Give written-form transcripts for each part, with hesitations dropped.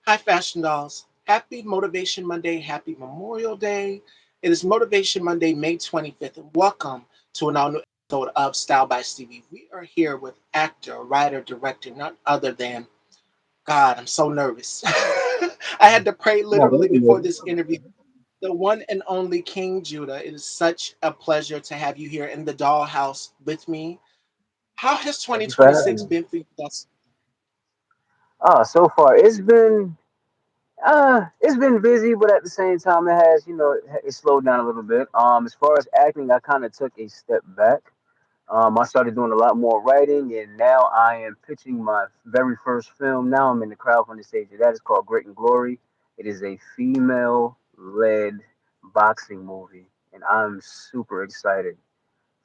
Hi, Fashion Dolls. Happy Motivation Monday. Happy Memorial Day. It is Motivation Monday, May 25th, and welcome to an all new episode of Style by Stevie. We are here with actor, writer, director, none other than God. I'm so nervous. I had to pray No, literally don't be before nervous. this interview. The one and only King Judah. It is such a pleasure to have you here in the dollhouse with me. How has Thank you for having 2026 me. been for you thus? So far it's been busy, but at the same time it has, it slowed down a little bit. As far as acting, I kind of took a step back. I started doing a lot more writing, and now I am pitching my very first film. Now I'm in the crowdfunding stage of that. It's called Great and Glory. It is a female-led boxing movie, and I'm super excited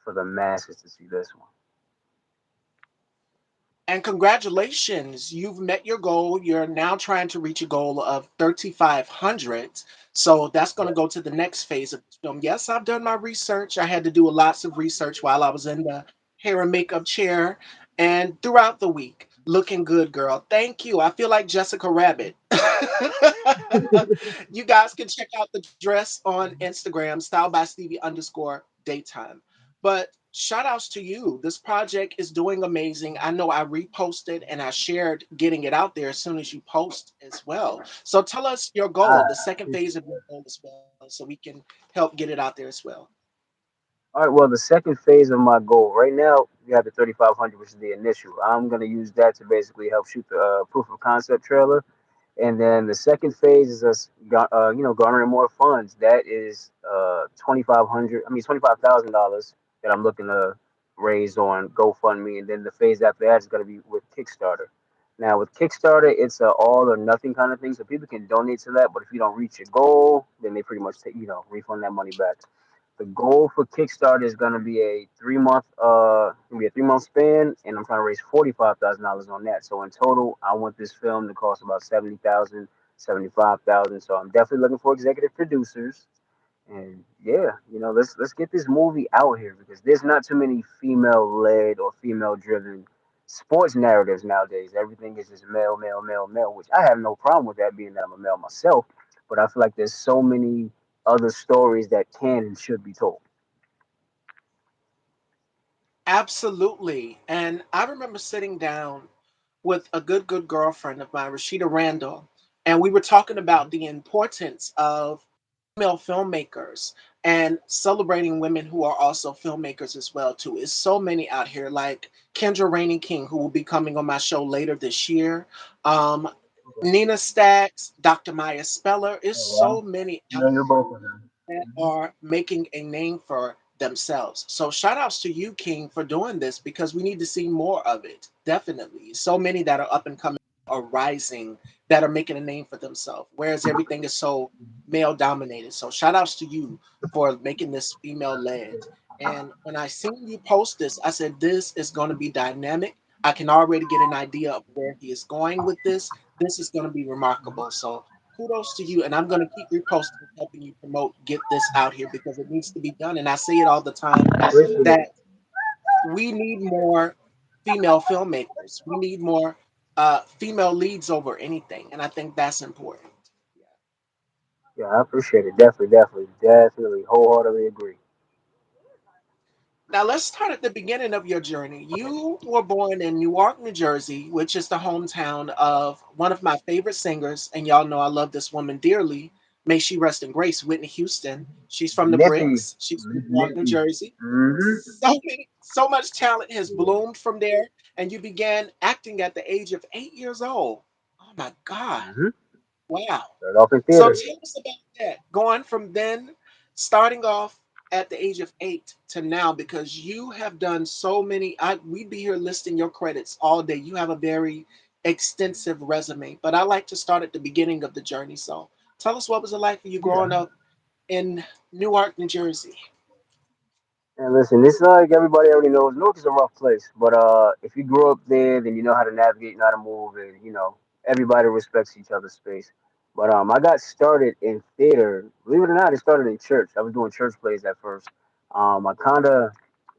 for the masses to see this one. And congratulations, you've met your goal. You're now trying to reach a goal of 3,500. So that's going to go to the next phase of this film. Yes, I've done my research. I had to do lots of research while I was in the hair and makeup chair and throughout the week. Looking good, girl. Thank you. I feel like Jessica Rabbit. You guys can check out the dress on Instagram, style by Stevie underscore daytime. But shout outs to you. This project is doing amazing. I know I reposted and I shared getting it out there as soon as you post as well. So tell us your I goal, the second phase appreciate of your that. goal as well, so we can help get it out there as well. All right, well, the second phase of my goal right now, we have the 3,500, which is the initial. I'm going to use that to basically help shoot the proof of concept trailer. And then the second phase is us, garnering more funds. That is 2,500. I mean, $25,000 that I'm looking to raise on GoFundMe. And then the phase after that is going to be with Kickstarter. Now, with Kickstarter, it's a all or nothing kind of thing, so people can donate to that. But if you don't reach your goal, then they pretty much take, refund that money back. The goal for Kickstarter is gonna be a 3 month span, and I'm trying to raise $45,000 on that. So in total, I want this film to cost about 70,000, 75,000. So I'm definitely looking for executive producers. And yeah, let's get this movie out here because there's not too many female led or female driven sports narratives nowadays. Everything is just male, male, male, male, which I have no problem with that being that I'm a male myself. But I feel like there's so many other stories that can and should be told. Absolutely. And I remember sitting down with a good girlfriend of mine, Rashida Randall, and we were talking about the importance of female filmmakers and celebrating women who are also filmmakers as well too. Is so many out here like Kendra Rainey King, who will be coming on my show later this year. Um, Okay. Nina Stacks, Dr. Maya Speller. Is Oh, so wow. many You out know, you're both of them. that Mhm. are making a name for themselves. So shout outs to you, King, for doing this because we need to see more of it. Definitely. So many that are up and coming are rising that are making a name for themselves, whereas everything is so male dominated. So shout outs to you for making this female led. And when I seen you post this, I said this is going to be dynamic. I can already get an idea of where he is going with this. This is going to be remarkable. So kudos to you. And I'm going to keep reposting, helping you promote, get this out here because it needs to be done. And I say it all the time Appreciate that it. we need more female filmmakers. We need more female leads over anything. And I think that's important. Yeah, I appreciate it. Definitely, definitely, definitely, wholeheartedly agree. Now let's start at the beginning of your journey. You were born in Newark, New Jersey, which is the hometown of one of my favorite singers, and y'all know I love this woman dearly. May she rest in grace, Whitney Houston. She's from the Nippy. Bricks. She's from Miss Newark, New Nippy. Jersey. Mm-hmm. So much talent has Yeah. bloomed from there, and you began acting at the age of 8 years old. Oh my God! Mm-hmm. Wow. Started off in So theater. tell us about that. Going from then, starting off at the age of 8 to now, because you have done so many. We'd be here listing your credits all day. You have a very extensive resume, but I like to start at the beginning of the journey. So tell us what was it like for you Yeah. growing up in Newark, New Jersey? And listen, it's not like everybody already knows. Newark is a rough place, but if you grew up there, then you know how to navigate, you know how to move, and everybody respects each other's space. But I got started in theater. Believe it or not, it started in church. I was doing church plays at first. I kind of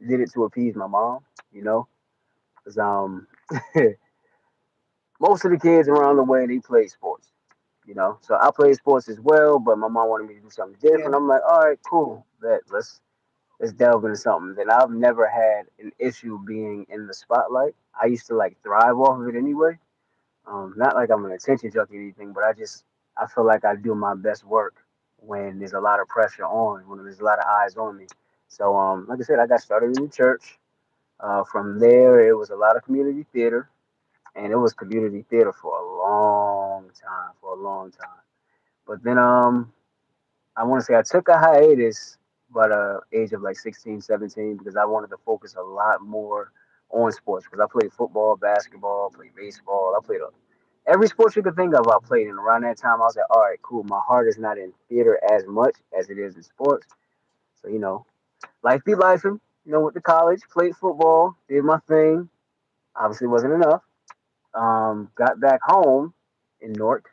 did it to appease my mom, you know, because most of the kids around the way they played sports. you know. So I played sports as well, but my mom wanted me to do something Yeah. different. I'm like, all right, cool, bet let's delve into something. Then I've never had an issue being in the spotlight. I used to like thrive off of it anyway. Not like I'm an attention junkie or anything, but I feel like I do my best work when there's a lot of pressure on, when there's a lot of eyes on me. So like I said, I got started in the church. From there, it was a lot of community theater, and it was community theater for a long time. But then I want to say I took a hiatus by the age of like 16, 17 because I wanted to focus a lot more on sports because I played football, basketball, played baseball. I played every sport you could think of. I played, and around that time, I was like, all right, cool. My heart is not in theater as much as it is in sports. So life be life. Went to college, played football, did my thing. Obviously, wasn't enough. Got back home in Newark.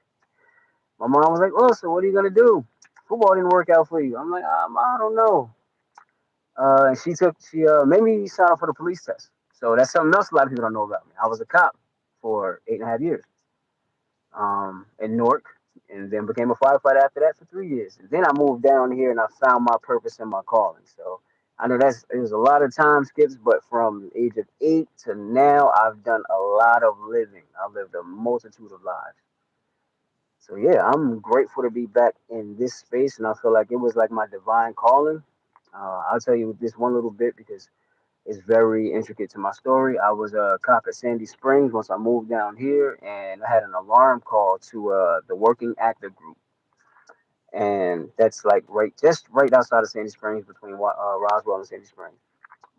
My mom was like, "Oh, so what are you gonna do? Football didn't work out for you." I'm like, I don't know. And she made me sign up for the police test. So that's something else a lot of people don't know about me. I was a cop for 8.5 years in Newark, and then became a firefighter after that for 3 years. And then I moved down here and I found my purpose and my calling. So I know it was a lot of time skips, but from the age of 8 to now, I've done a lot of living. I've lived a multitude of lives. So yeah, I'm grateful to be back in this space, and I feel like it was like my divine calling. I'll tell you this one little bit because it's very intricate to my story. I was a cop at Sandy Springs once I moved down here, and I had an alarm call to the Working Actor Group, and that's like just right outside of Sandy Springs, between Roswell and Sandy Springs.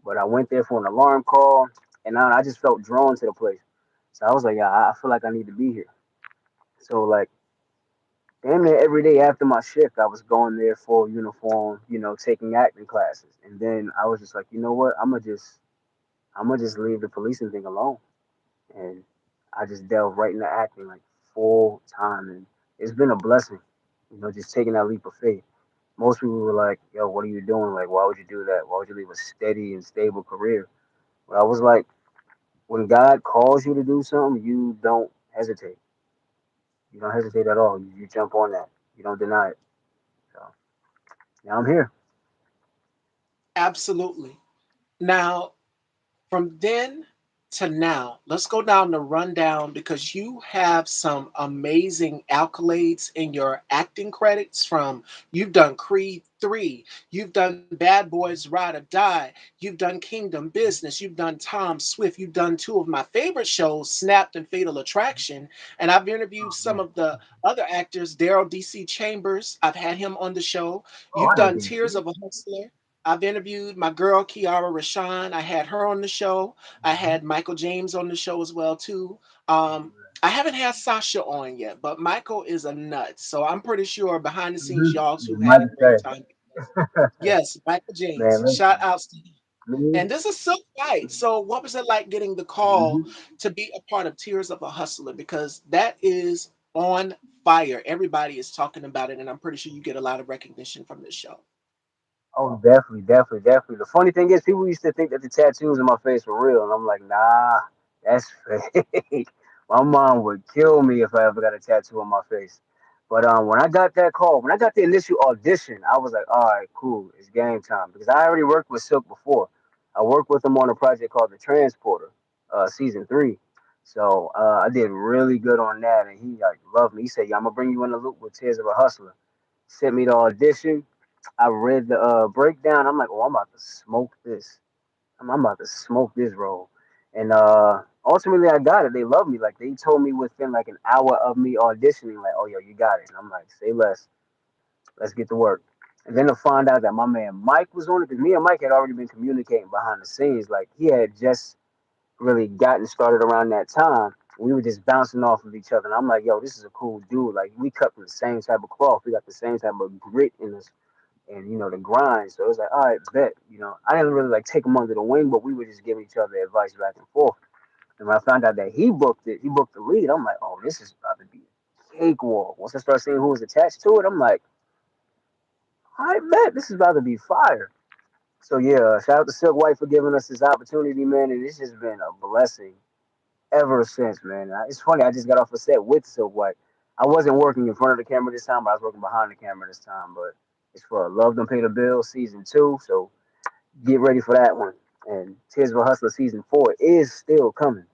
But I went there for an alarm call, and I just felt drawn to the place. So I was like, yeah, I feel like I need to be here. So like damn near every day after my shift, I was going there for uniform, taking acting classes. And then I was just like, you know what? I'm gonna just leave the policing thing alone. And I just delved right into acting like full time, and it's been a blessing. Just taking that leap of faith. Most people were like, "Yo, what are you doing? Like, why would you do that? Why would you leave a steady and stable career?" But I was like, when God calls you to do something, you don't hesitate. You don't hesitate at all. You jump on that. You don't deny it. So now I'm here. Absolutely. Now, from then to now, let's go down the rundown because you have some amazing accolades in your acting credits. From you've done Creed 3, you've done Bad Boys Ride or Die, you've done Kingdom Business, you've done Tom Swift, you've done two of my favorite shows, Snapped and Fatal Attraction. And I've interviewed Oh, some man. of the other actors, Daryl DC Chambers. I've had him on the show. Oh, You've I know done Tears DC. of a Hustler. I've interviewed my girl Kiara Rashan. I had her on the show. I Mhm. had Michael James on the show as well too. Um, I haven't had Sasha on yet, but Michael is a nut. So I'm pretty sure behind the scenes, Mhm. y'all You two had might a great say, time. Yes, Michael James. man, Shout listen, outs to him. me. And this is Silk White. So what was it like getting the call Mhm. to be a part of Tears of a Hustler? Because that is on fire. Everybody is talking about it, and I'm pretty sure you get a lot of recognition from this show. Oh, definitely, definitely, definitely. The funny thing is, people used to think that the tattoos on my face were real, and I'm like, nah, that's fake. My mom would kill me if I ever got a tattoo on my face. But when I got that call, when I got the initial audition, I was like, all right, cool, it's game time because I already worked with Silk before. I worked with him on a project called The Transporter, season 3. So I did really good on that, and he like loved me. He said, "Yeah, I'm gonna bring you in the loop with Tears of a Hustler." Sent me the audition. I read the breakdown. I'm like, oh, I'm about to smoke this. I'm about to smoke this role. And ultimately, I got it. They love me. Like they told me within like an hour of me auditioning, like, oh, yo, you got it. And I'm like, say less. Let's get to work. And then to find out that my man Mike was on it, because me and Mike had already been communicating behind the scenes. Like he had just really gotten started around that time. We were just bouncing off of each other. And I'm like, yo, this is a cool dude. Like we cut from the same type of cloth. We got the same type of grit in us and the grind. So it was like, all right, bet. I didn't really like take him under the wing, but we were just giving each other advice back and forth. And when I found out that he booked the lead. I'm like, oh, this is about to be a cakewalk. Once I start seeing who was attached to it, I'm like, I bet this is about to be fire. So yeah, shout out to Silk White for giving us this opportunity, man, and it's just been a blessing ever since, man. It's funny, I just got off a set with Silk White. I wasn't working in front of the camera this time, but I was working behind the camera this time. But it's for Love Don't Pay the Bills season 2, so get ready for that one. And Tears of a Hustler season 4 is still coming.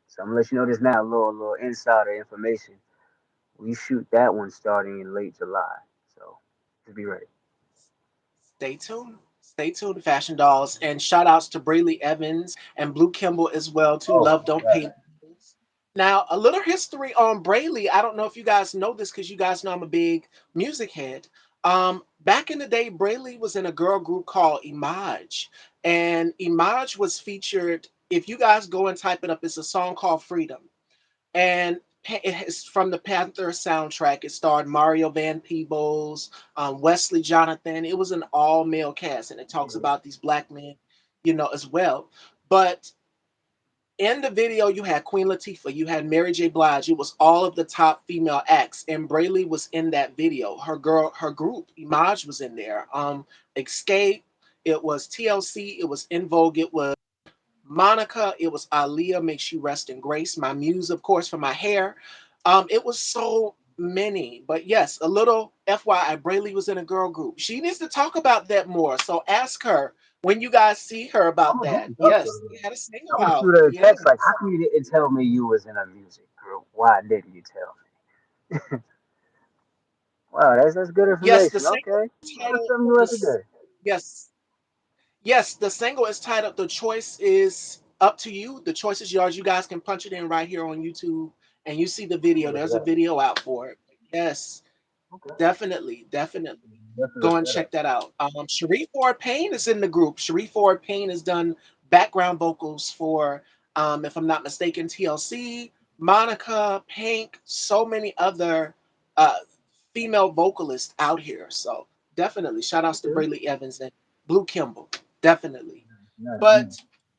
So I'm gonna let you know this now, a little insider information. We shoot that one starting in late July. So just be ready. Stay tuned. Stay tuned, Fashion Dolls. And shout outs to Brayley Evans and Blue Kimball as well, too. Oh Love my Don't God. Pay Bills. Now, a little history on Brayley. I don't know if you guys know this because you guys know I'm a big music head. Back in the day, Brayley was in a girl group called Image. And Image was featured, if you guys go and type it up, it's a song called Freedom. And it is from the Panther soundtrack. It starred Mario Van Peebles, Wesley Jonathan. It was an all male cast, and it talks about these black men, as well. But in the video, you had Queen Latifah, you had Mary J. Blige. It was all of the top female acts, and Brayley was in that video. Her group, Image, was in there. Escape. It was TLC. It was In Vogue. It was Monica, it was Aaliyah, Makes You Rest in Grace, my muse, of course, for my hair. It was so many. But yes, a little FYI, Brayley was in a girl group. She needs to talk about that more. So ask her when you guys see her I'm about gonna that. definitely talk to Yes, her. they had a sing I'm gonna about. shoot her a Yes. text like, "How come you didn't tell me you was in a music group? Why didn't you tell me?" Wow, that's good Yes, the information. single Okay, learn title, something new every this day. yes. Yes, the single is titled The Choice Is Up to You. The choice is yours. You guys can punch it in right here on YouTube and you see the I'm video. gonna look There's it a up. video out for it. Yes. Okay, Definitely, definitely. definitely Go look and that up. check that out. Sharif Ford Payne is in the group. Sharif Ford Payne has done background vocals for, if I'm not mistaken, TLC, Monica, Pink, so many other uh, female vocalists out here. So definitely, shout outs to Okay. Brayley Evans and Blue Kimball. Definitely. Nice, nice. But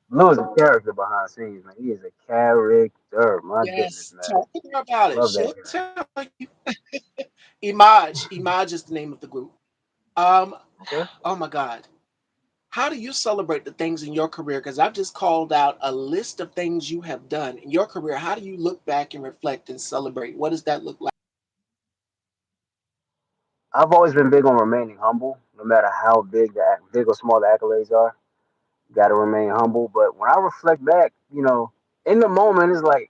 Blue is a character behind scenes, man. He is a character. My goodness, yes, man. talk to her about it. Love that She'll guy. tell you. Image. Image is the name of the group. Um, Okay. oh my God. How do you celebrate the things in your career? Because I've just called out a list of things you have done in your career. How do you look back and reflect and celebrate? What does that look like? I've always been big on remaining humble, no matter how big or small the accolades are. Got to remain humble. But when I reflect back, in the moment, it's like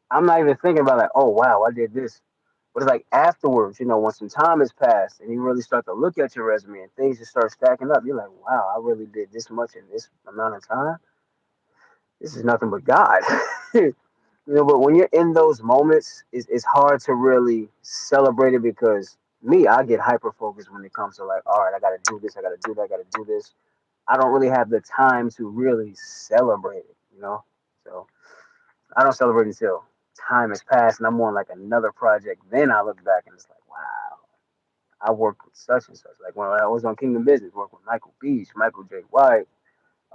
I'm not even thinking about like, oh wow, I did this. But it's like afterwards, when some time has passed and you really start to look at your resume and things just start stacking up, you're like, wow, I really did this much in this amount of time. This is nothing but God. But when you're in those moments, it's hard to really celebrate it because me, I get hyper focused when it comes to like, all right, I got to do this, I got to do that, I got to do this. I don't really have the time to really celebrate it. So I don't celebrate until time has passed and I'm on like another project. Then I look back and it's like, wow, I worked with such and such. Like when I was on Kingdom Business, worked with Michael Beach, Michael J. White.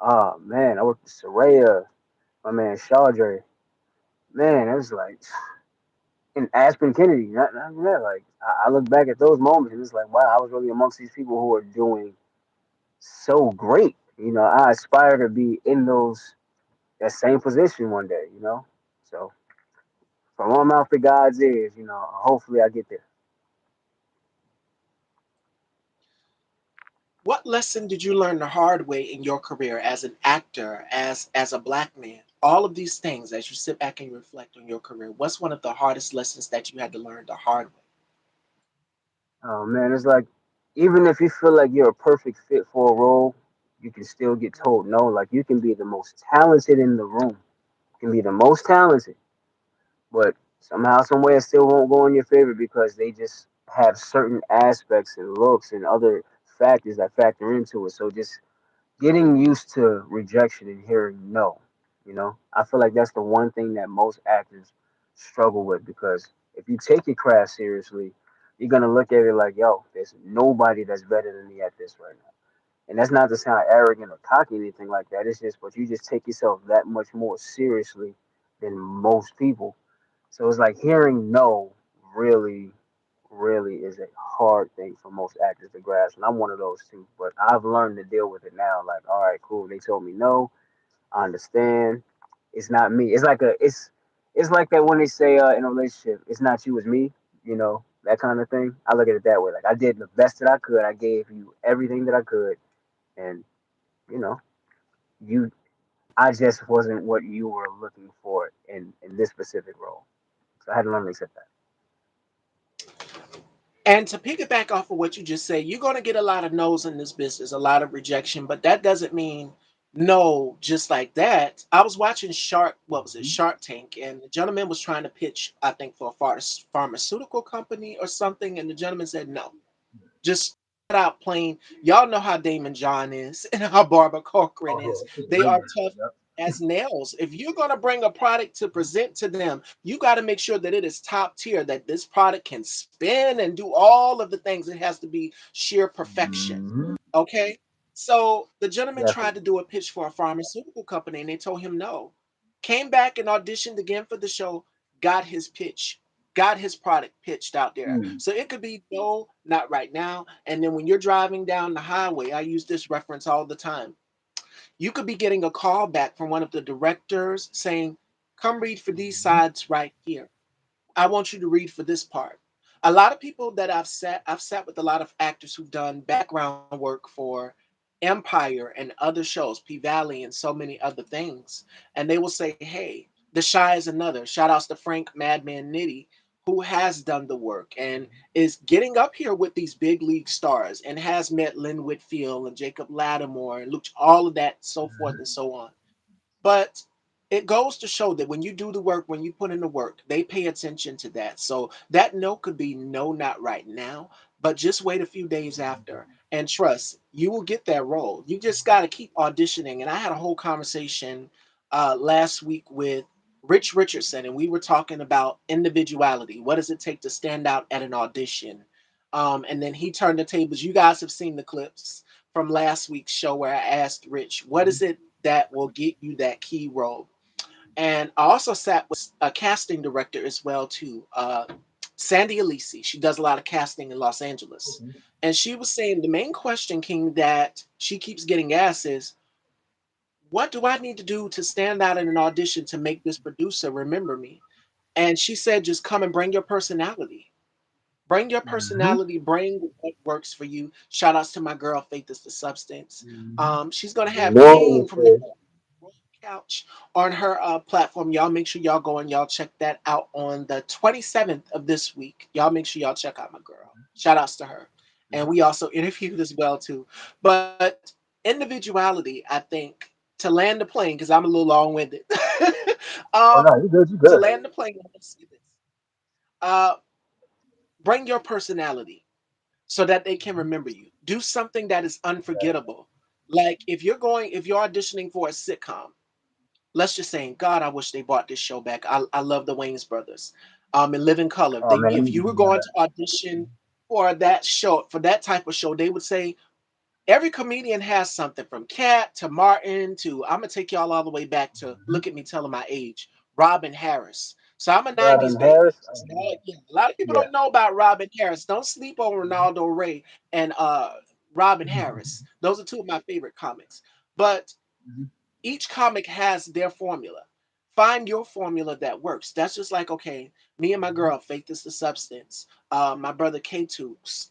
Oh man, I worked with Soraya, my man Chaudre. Man, it was like and Aspen Kennedy. Not that. Like I look back at those moments and it's like, wow, I was really amongst these people who are doing so great. I aspire to be in that same position one day. So from my mouth to God's ears, hopefully I get there. What lesson did you learn the hard way in your career as an actor, as a black man? All of these things, as you sit back and reflect on your career, what's one of the hardest lessons that you had to learn the hard way? Oh man, it's like even if you feel like you're a perfect fit for a role, you can still get told no. Like you can be the most talented in the room, you can be the most talented, but somehow, some way, it still won't go in your favor because they just have certain aspects and looks and other factors that factor into it. So just getting used to rejection and hearing no, I feel like that's the one thing that most actors struggle with because if you take your craft seriously, you're gonna look at it like, yo, there's nobody that's better than me at this right now. And that's not to sound arrogant or cocky or anything like that. It's just, but you just take yourself that much more seriously than most people. So it's like hearing no really, really is a hard thing for most actors to grasp. And I'm one of those too. But I've learned to deal with it now. Like, all right, cool. They told me no. I understand. It's not me. It's like it's like that when they say in a relationship, it's not you, it's me. That kind of thing. I look at it that way. Like I did the best that I could. I gave you everything that I could, and you know, you. I just wasn't what you were looking for in this specific role. So I had to learn to accept that. And to piggyback off of what you just said, you're going to get a lot of no's in this business, a lot of rejection, but that doesn't mean no just like that. I was watching what was it, Mhm. Shark Tank, and the gentleman was trying to pitch, I think, for a pharmaceutical company or something, and the gentleman said no. Just flat out plain. Y'all know how Damon John is and how Barbara Corcoran Oh is. yeah, it's a They are nightmare. tough Yep. as nails. If you're going to bring a product to present to them, you got to make sure that it is top tier, that this product can spin and do all of the things. It has to be sheer perfection. Hmm. Okay. So the gentleman tried Definitely. to do a pitch for a pharmaceutical company and they told him no. Came back and auditioned again for the show, got his pitch, got his product pitched out there. Mm. So it could be no, not right now. And then when you're driving down the highway, I use this reference all the time. You could be getting a call back from one of the directors saying, come read for these Hmm. sides right here. I want you to read for this part. A lot of people that I've sat with a lot of actors who've done background work for Empire and other shows, P Valley and so many other things. And they will say, hey, The Shy is another. Shout outs to Frank Madman Nitty, who has done the work and is getting up here with these big league stars and has met Lynn Whitfield and Jacob Lattimore and Luke, all of that, so forth and so on. But it goes to show that when you do the work, when you put in the work, they pay attention to that. So that no could be no, not right now, but just wait a few days after and trust you will get that role. You just got to keep auditioning. And I had a whole conversation last week with Rich Richardson, and we were talking about individuality. What does it take to stand out at an audition? And then he turned the tables. You guys have seen the clips from last week's show where I asked Rich, what is it that will get you that key role? And I also sat with a casting director as well too, Sandy Alisi. She does a lot of casting in Los Angeles, Okay. and she was saying the main question, King, that she keeps getting asked is, "What do I need to do to stand out in an audition to make this producer remember me?" And she said, "Just come and bring your personality." Bring your Hmm. personality, bring what works for you. Shout outs to my girl, Faith is the Substance. Hmm. She's going to The have Lord King will from the say. Couch on her platform. Y'all make sure y'all go and y'all check that out on the 27th of this week. Y'all make sure y'all check out my girl. Shout outs to her. And we also interviewed as well too. But individuality, I think, to land the plane, because I'm a little long winded. Oh um, no, you good, you to good. land the plane, I want to say this. Uh, bring your personality so that they can Mhm. remember you. Do something that is Exactly. unforgettable. Like if you're auditioning for a sitcom, let's just say, God, I wish they brought this show back. I love the Wayans brothers. In Living Color, Oh man, I if need to you were do going that. to audition for that show, for that type of show, they would say every comedian has something from Cat to Martin to I'm gonna take y'all all the way back to Mhm. look at me telling my age, Robin Harris. So I'm a '90s Robin baby. Harris. So Oh yeah. yeah, a lot of people Yeah. don't know about Robin Harris. Don't sleep on Mhm. Ronaldo Ray and Robin Harris. Those are two of my favorite comics. But Mhm. each comic has their formula. Find your formula that works. That's just like, okay, me and my Mhm. girl, Faith is the Substance. My brother K Tooks.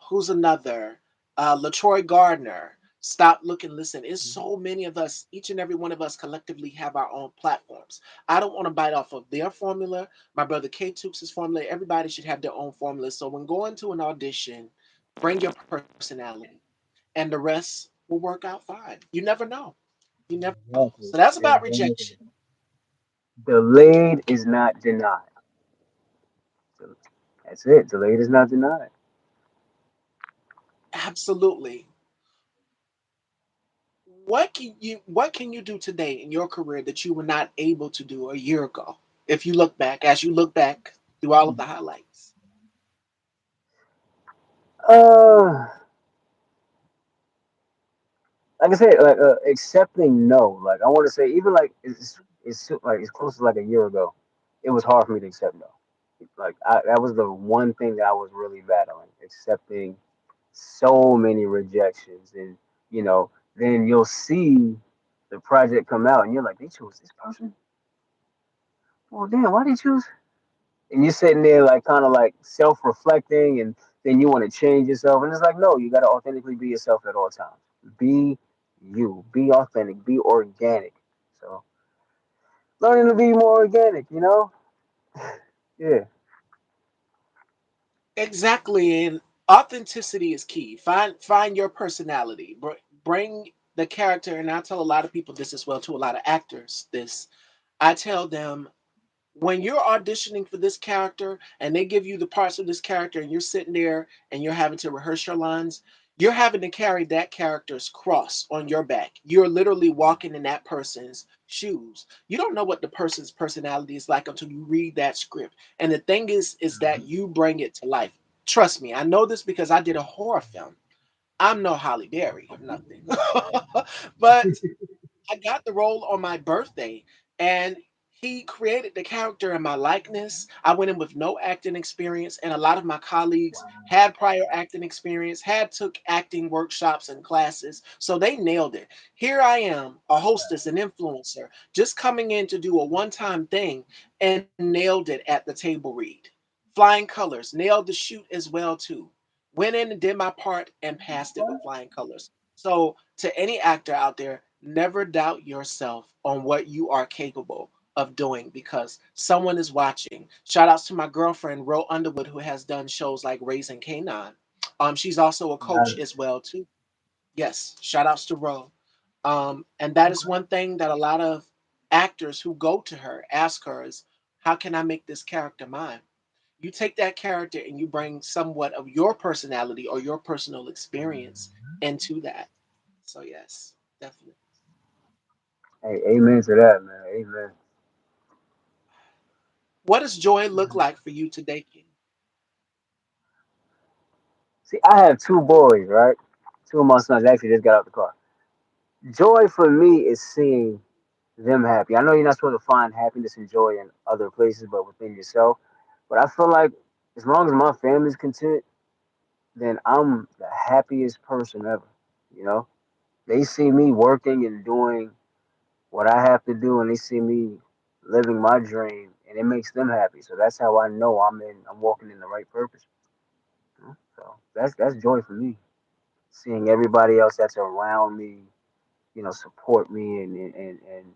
Who's another? Latroy Gardner. Stop, Look, and Listen. It's Mhm. so many of us, each and every one of us collectively have our own platforms. I don't want to bite off of their formula. My brother K Tooks' formula. Everybody should have their own formula. So when going to an audition, bring your personality, and the rest will work out fine. You never know. You never know. So Exactly. that's about Exactly. rejection. Delayed is not denied. So that's it. Delayed is not denied. Absolutely. What can you do today in your career that you were not able to do a year ago? If you look back, as you look back through all of the highlights. Uh, like I said, like accepting no. Like I want to say, even like like it's close to like a year ago, it was hard for me to accept no. Like that was the one thing that I was really battling, accepting so many rejections, and then you'll see the project come out, and you're like, they chose this person. well, damn, why did you? And you're sitting there like kind of like self-reflecting, and then you want to change yourself, and it's like, no, you got to authentically be yourself at all times. Be you. Be authentic. Be organic. So learning to be more organic, you know? Yeah. Exactly, and authenticity is key. Find your personality. Bring the character, and I tell a lot of people this as well to a lot of actors. This I tell them when you're auditioning for this character and they give you the parts of this character and you're sitting there and you're having to rehearse your lines, you're having to carry that character's cross on your back. You're literally walking in that person's shoes. You don't know what the person's personality is like until you read that script. And the thing is that you bring it to life. Trust me, I know this because I did a horror film. I'm no Holly Berry or nothing. But I got the role on my birthday, and he created the character in my likeness. I went in with no acting experience, and a lot of my colleagues had prior acting experience, had took acting workshops and classes, so they nailed it. Here I am, a hostess, an influencer, just coming in to do a one-time thing and nailed it at the table read. Flying colors, nailed the shoot as well too. Went in and did my part and passed it with flying colors. So, to any actor out there, never doubt yourself on what you are capable of doing because someone is watching. Shout outs to my girlfriend, Ro Underwood, who has done shows like Raising Kanan. She's also a coach Nice. as well, too. Yes, shout outs to Ro. And that is one thing that a lot of actors who go to her ask her is, how can I make this character mine? You take that character and you bring somewhat of your personality or your personal experience into that. So yes, definitely. Hey, amen to that, man. Amen. What does joy look like for you today, King? See, I have two boys, right? Two of my sons actually just got out the car. Joy for me is seeing them happy. I know you're not supposed to find happiness and joy in other places, but within yourself. But I feel like as long as my family's content, then I'm the happiest person ever. You know, they see me working and doing what I have to do, and they see me living my dream, and it makes them happy. So that's how I know I'm walking in the right purpose. You know? So that's joy for me. Seeing everybody else that's around me, support me and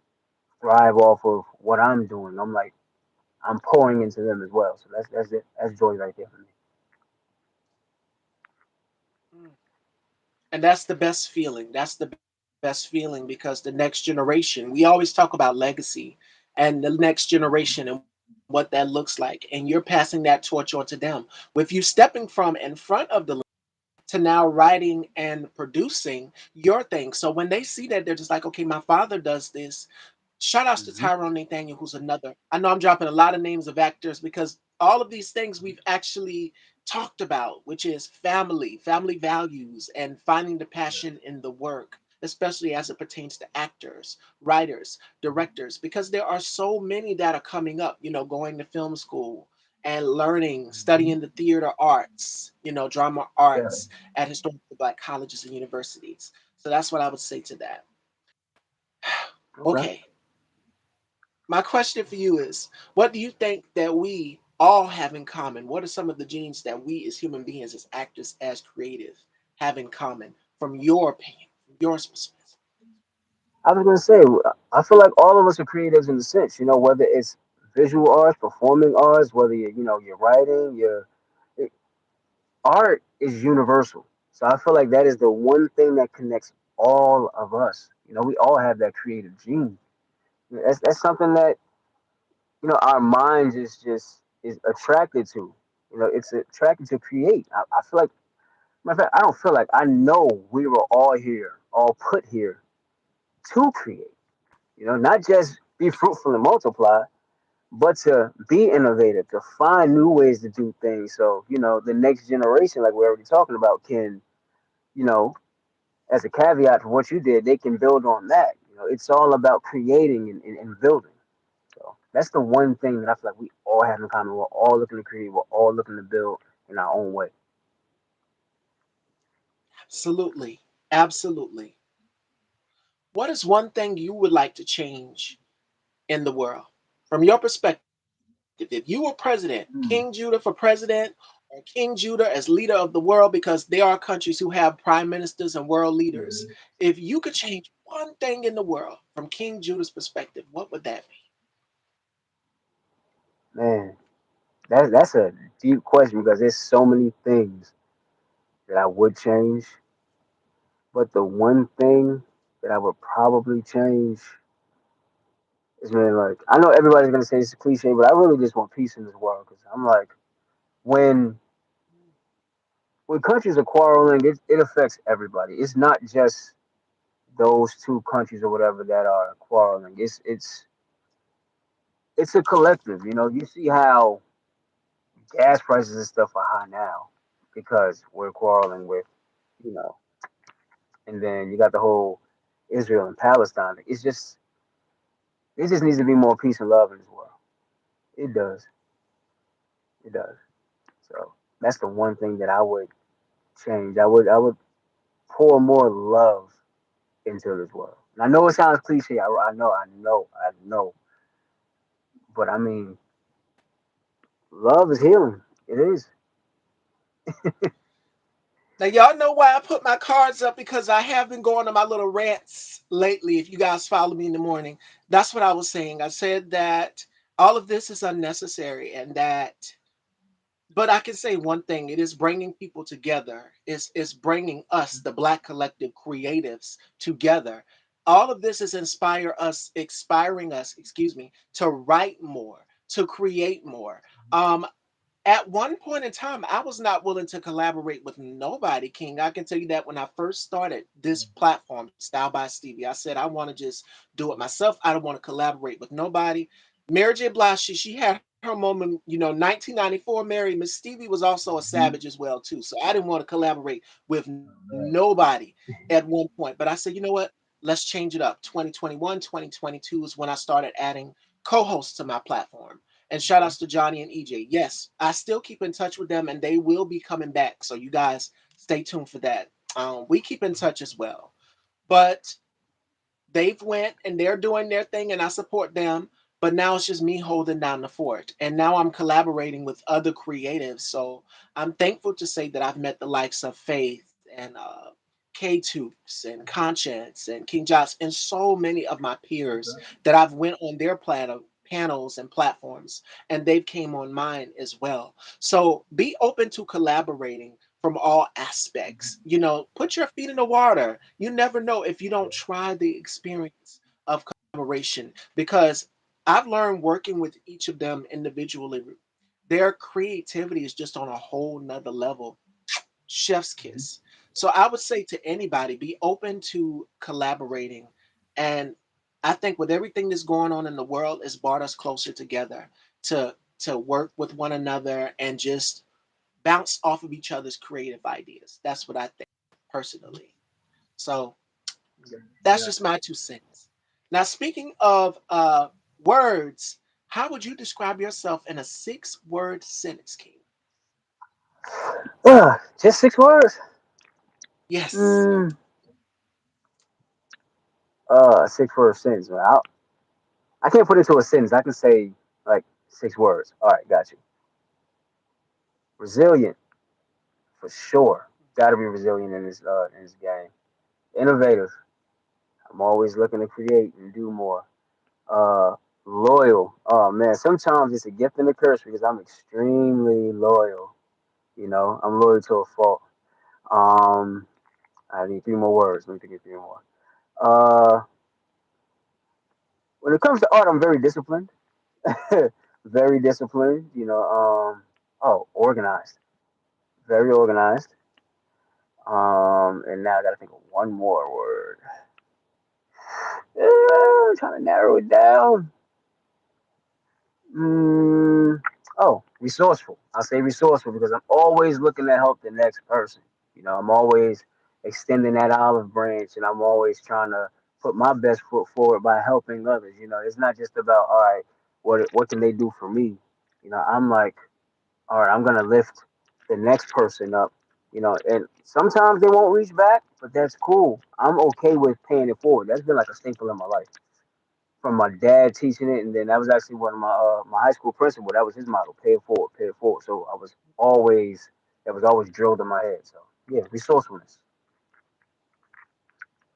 thrive off of what I'm doing. I'm like I'm pouring into them as well. So that's it. That's joy right there for me. Mm. And that's the best feeling. That's the best feeling because the next generation, we always talk about legacy and the next generation and what that looks like. And you're passing that torch on to them. With you stepping from in front of the to now writing and producing your thing. So when they see that, they're just like, okay, my father does this. Shout outs to Hmm. Tyrone Nathaniel, who's another. I know I'm dropping a lot of names of actors because all of these things we've actually talked about, which is family, family values, and finding the passion in the work, especially as it pertains to actors, writers, directors, because there are so many that are coming up, going to film school and learning, Hmm. studying the theater arts, drama Yeah. arts at historically black colleges and universities. So that's what I would say to that. Okay. Okay, my question for you is what do you think that we all have in common? What are some of the genes that we as human beings, as actors, as creative, have in common from your opinion, from your perspective? I was gonna say, I feel like all of us are creatives in the sense, whether it's visual arts, performing arts, whether you're writing, it, art is universal. So I feel like that is the one thing that connects all of us. We all have that creative gene. That's something that our minds is attracted to. It's attracted to create. I feel like, matter of fact, I don't feel like I know we were all here, all put here to create. Not just be fruitful and multiply, but to be innovative, to find new ways to do things. So, the next generation, like we're already talking about, can, you know, as a caveat for what you did, they can build on that. It's all about creating and building. So that's the one thing that I feel like we all have in common. We're all looking to create, we're all looking to build in our own way. Absolutely. Absolutely. What is one thing you would like to change in the world? From your perspective, if you were president, King Mm, Judah for president, or King Judah as leader of the world, because there are countries who have prime ministers and world leaders. mhm. If you could change one thing in the world from King Judah's perspective, what would that be? Man, that's a deep question because there's so many things that I would change, but the one thing that I would probably change is man, like I know everybody's gonna say it's a cliche, but I really just want peace in this world because I'm like when when countries are quarreling, it affects everybody. It's not just those two countries or whatever that are quarreling. It's a collective. You know, you see how gas prices and stuff are high now because we're quarreling with, you know, and then you got the whole Israel and Palestine. It just needs to be more peace and love in this world. It does. It does. So that's the one thing that I would change. I would pour more love into this world. And I know it sounds cliche. I know. But I mean, love is healing. It is. Now, y'all know why I put my cards up, because I have been going on my little rants lately. If you guys follow me in the morning, that's what I was saying. I said that all of this is unnecessary, and that, but I can say one thing: it is bringing people together. It's bringing us, the Black collective creatives, together. All of this is inspiring us, excuse me, to write more, to create more. Um, at one point in time, I was not willing to collaborate with nobody, King. I can tell you that when I first started this platform, Style by Stevie, I said I want to just do it myself. I don't want to collaborate with nobody. Mary J. Blige, she had her moment, 1994. Mary, Miss Stevie was also a savage Mhm. as well too. So I didn't want to collaborate with nobody at one point. But I said, you know what? Let's change it up. 2021, 2022 is when I started adding co-hosts to my platform. And shout Okay. outs to Johnny and EJ. Yes, I still keep in touch with them, and they will be coming back. So you guys stay tuned for that. We keep in touch as well. But they've went and they're doing their thing, and I support them. But now it's just me holding down the fort. And now I'm collaborating with other creatives. So I'm thankful to say that I've met the likes of Faith and K-Tubes and Conscience and King Jobs and so many of my peers Okay. that I've went on their panels and platforms, and they've came on mine as well. So be open to collaborating from all aspects. Put your feet in the water. You never know if you don't try the experience of collaboration, because I've learned working with each of them individually, their creativity is just on a whole nother level. Chef's Mhm. kiss. So I would say to anybody, be open to collaborating. And I think with everything that's going on in the world, it's brought us closer together to work with one another and just bounce off of each other's creative ideas. That's what I think personally. So that's Yeah. just my 2 cents. Now, speaking of words, how would you describe yourself in a 6-word sentence, King? Just 6 words. Yes. Mm, 6 word sentence. Man. I can't put it into a sentence. I can say like 6 words. All right, got you. Resilient for sure. Got to be resilient in this game. Innovative. I'm always looking to create and do more. Uh, Loyal. Oh man, sometimes it's a gift and a curse because I'm extremely loyal. You know, I'm loyal to a fault. Um, I need 3 more words. Let me think of 3 more. Uh, when it comes to art, I'm very disciplined. Very disciplined. Organized. Very organized. And now I gotta think of one more word. Trying to narrow it down. Mm, resourceful. I'll say resourceful because I'm always looking to help the next person. You know, I'm always extending that olive branch and I'm always trying to put my best foot forward by helping others. You know, it's not just about, all right, what can they do for me? You know, I'm like, all right, I'm gonna lift the next person up. You know, and sometimes they won't reach back, but that's cool. I'm okay with paying it forward. That's been like a staple in my life. from my dad teaching it, and then that was actually one of my high school principal. That was his motto: pay it forward, pay it forward. So I was always that was always drilled in my head. So yeah, resourcefulness.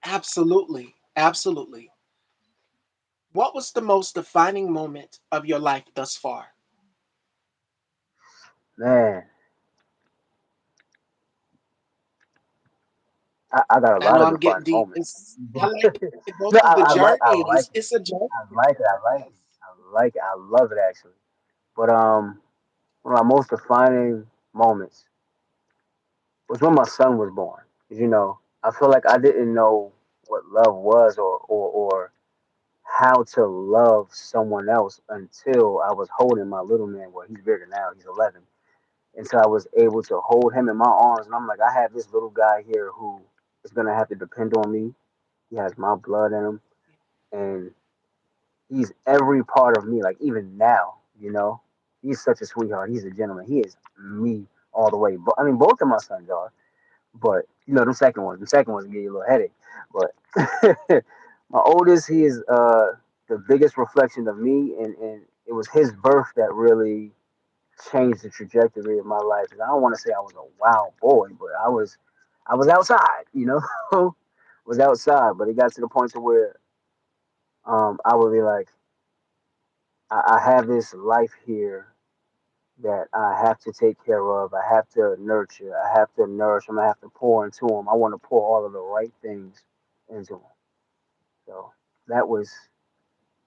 Absolutely. Absolutely. What was the most defining moment of your life thus far? Man, I got a I lot know of I'm getting defining deep. moments. It's, I like to go No, through the journey. I like it. It's a journey. I like it. I like Yes. it. I like it. I love it actually. But one of my most defining moments was when my son was born. 'Cause, I feel like I didn't know what love was or how to love someone else until I was holding my little man. Well, he's bigger now. He's 11. And so I was able to hold him in my arms. And I'm like, I have this little guy here who is going to have to depend on me. He has my blood in him. And he's every part of me. Like, even now, he's such a sweetheart. He's a gentleman. He is me all the way. But I mean, both of my sons are. But, the second ones give you a little headache. But my oldest, he is the biggest reflection of me. And it was his birth that really changed the trajectory of my life. And I don't want to say I was a wild boy, but I was outside, was outside. But it got to the point to where I would be like, I have this life here that I have to take care of. I have to nurture. I have to nourish him. I have to pour into him. I want to pour all of the right things into him. So that was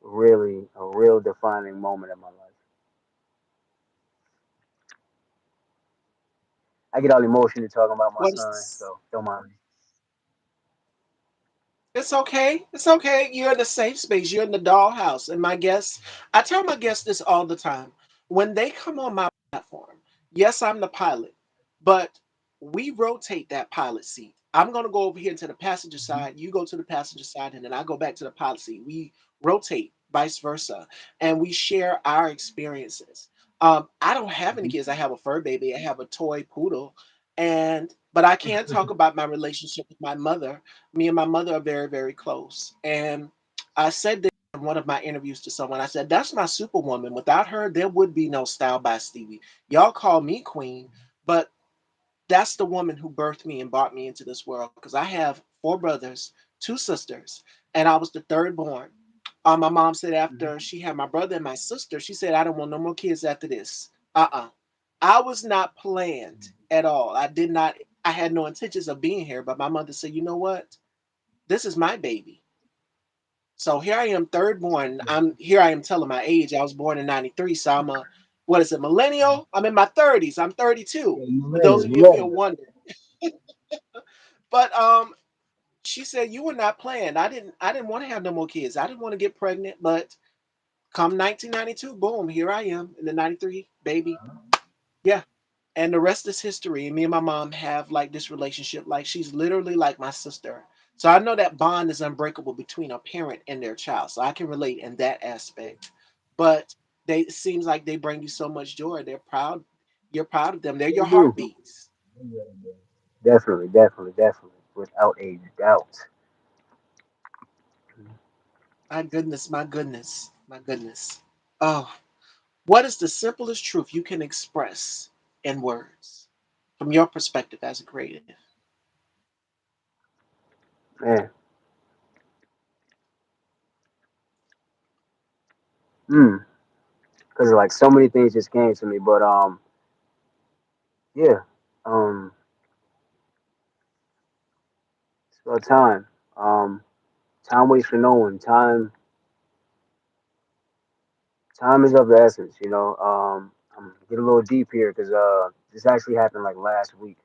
really a real defining moment in my life. I get all emotional talking about my What son, is so don't mind me. It's okay. It's okay. You're in a safe space. You're in the dollhouse. And my guests, I tell my guests this all the time. When they come on my platform, yes, I'm the pilot, but we rotate that pilot seat. I'm going to go over here to the passenger side. You go to the passenger side, and then I go back to the pilot seat. We rotate, vice versa, and we share our experiences. I don't have any Mhm. kids. I have a fur baby. I have a toy poodle, and but I can talk about my relationship with my mother. Me and my mother are very, very close. And I said this in one of my interviews to someone. I said, that's my superwoman. Without her, there would be no Style by Stevie. Y'all call me queen, but that's the woman who birthed me and brought me into this world because I have four brothers, two sisters, and I was the third born. My mom said Mhm. after she had my brother and my sister, she said, I don't want no more kids after this. I was not planned at all. I had no intentions of being here, but my mother said, you know what? This is my baby. So here I am, third born. I am telling my age. I was born in '93, so I'm a what is it, millennial? I'm in my 30s. I'm 32. Yeah, For those millennial, of you if you're millennial. wondering. But she said you were not planned. I didn't want to have no more kids. I didn't want to get pregnant, but come 1992, boom, here I am in the 93 baby. Yeah. And the rest is history. Me and my mom have like this relationship. Like she's literally like my sister. So I know that bond is unbreakable between a parent and their child. So I can relate in that aspect. But they it seems like they bring you so much joy. They're proud. You're proud of them. They're They your do. heartbeats. Definitely, definitely, definitely, without a doubt. My goodness, my goodness, my goodness. Oh, what is the simplest truth you can express in words from your perspective as a creative? Man, because like so many things just came to me, but yeah, um, it's about time. Um, time waits for no one. Time is of the essence. I'm getting a little deep here because this actually happened like last week.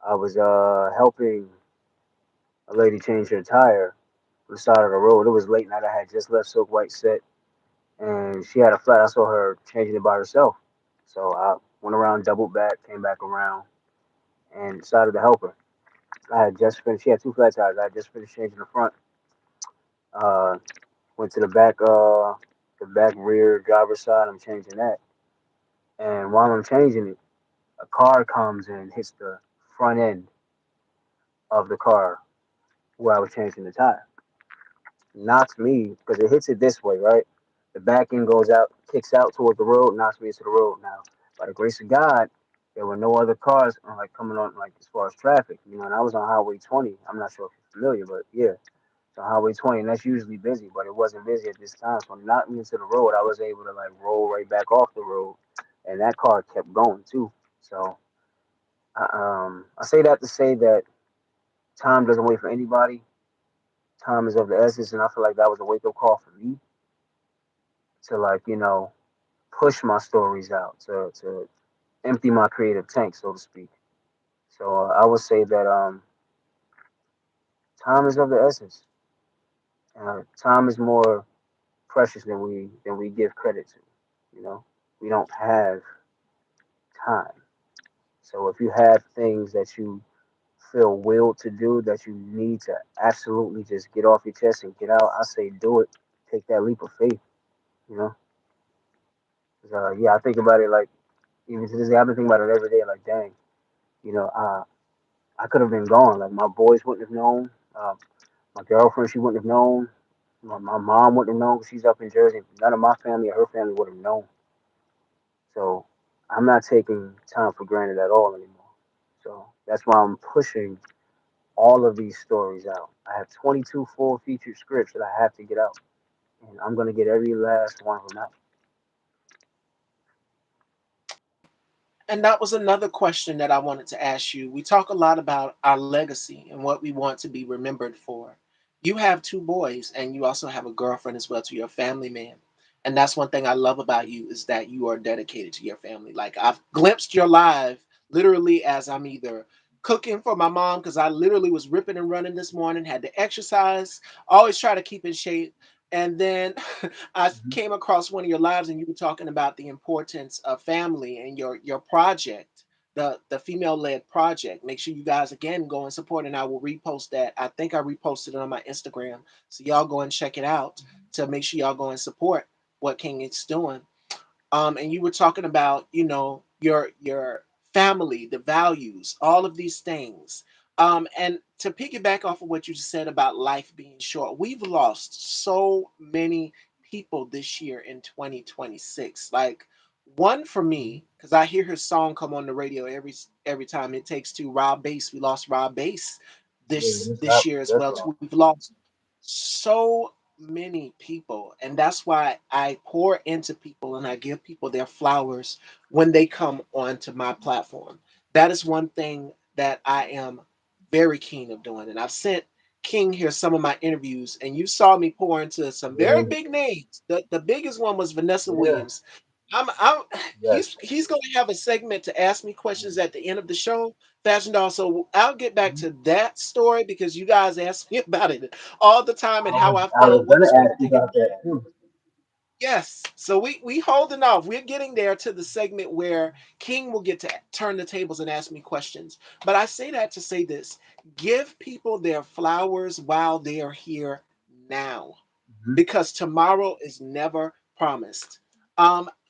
I was helping a lady change her tire on the side of the road. It was late night. I had just left Silk White set, and she had a flat. I saw her changing it by herself, so I went around, doubled back, came back around, and decided to help her. I had just finished. She had two flat tires. I had just finished changing the front. Uh, went to the back rear driver's side. I'm changing that, and while I'm changing it, a car comes and hits the front end of the car where I was changing the tire. knocks me because it hits it this way, right? The back end goes out, kicks out towards the road, knocks me into the road. Now, by the grace of God, there were no other cars like coming on like as far as traffic, and I was on Highway 20. I'm not sure if you're familiar, but yeah, so Highway 20, and that's usually busy, but it wasn't busy at this time. So it knocked me into the road. I was able to like roll right back off the road, and that car kept going too. So I say that to say that time doesn't wait for anybody. Time is of the essence, and I feel like that was a wake up call for me to like push my stories out, to empty my creative tank, so to speak. So I would say that time is of the essence. Time is more precious than we give credit to. You know, we don't have time. So if you have things that you feel willed to do that you need to absolutely just get off your chest and get out, I say do it. Take that leap of faith. You know, 'Cause, yeah, I think about it like even to this day. I've been thinking about it every day. Like, dang, you know, I could have been gone. Like my boys wouldn't have known. My girlfriend, she wouldn't have known. My mom wouldn't have known because she's up in Jersey. None of my family or her family would have known. So I'm not taking time for granted at all anymore. So that's why I'm pushing all of these stories out. I have 22 full featured scripts that I have to get out, and I'm gonna get every last one of them out. And that was another question that I wanted to ask you. We talk a lot about our legacy and what we want to be remembered for. You have two boys and you also have a girlfriend as well to your family man. And that's one thing I love about you is that you are dedicated to your family. Like I've glimpsed your life literally as I'm either cooking for my mom because I literally was ripping and running this morning, had to exercise, always try to keep in shape. And then I Mhm. came across one of your lives and you were talking about the importance of family and your project, the female led project. Make sure you guys again go and support, and I will repost that. I think I reposted it on my Instagram, so y'all go and check it out to make sure y'all go and support what King is doing. And you were talking about your family, the values, all of these things. And to piggyback off of what you just said about life being short, we've lost so many people this year in 2026. Like one for Mhm. me, because I hear his song come on the radio every time it takes to Rob Bass. We lost Rob Bass Yeah, this year as that's well right. too. We've lost so many people, and that's why I pour into people and I give people their flowers when they come onto my platform. That is one thing that I am very keen of doing, and I've sent King here some of my interviews, and you saw me pour into some very Yeah, big names. The biggest one was Vanessa yeah, Williams. I'm yes. he's going to have a segment to ask me questions at the end of the show, Fashion Doll. So I'll get back Mhm. to that story because you guys ask me about it all the time and I how was I I feel was and what gonna it's going to ask you take. about that too. Yes. So we holding off. We're getting there to the segment where King will get to turn the tables and ask me questions. But I say that to say this: give people their flowers while they are here now, Hmm. because tomorrow is never promised.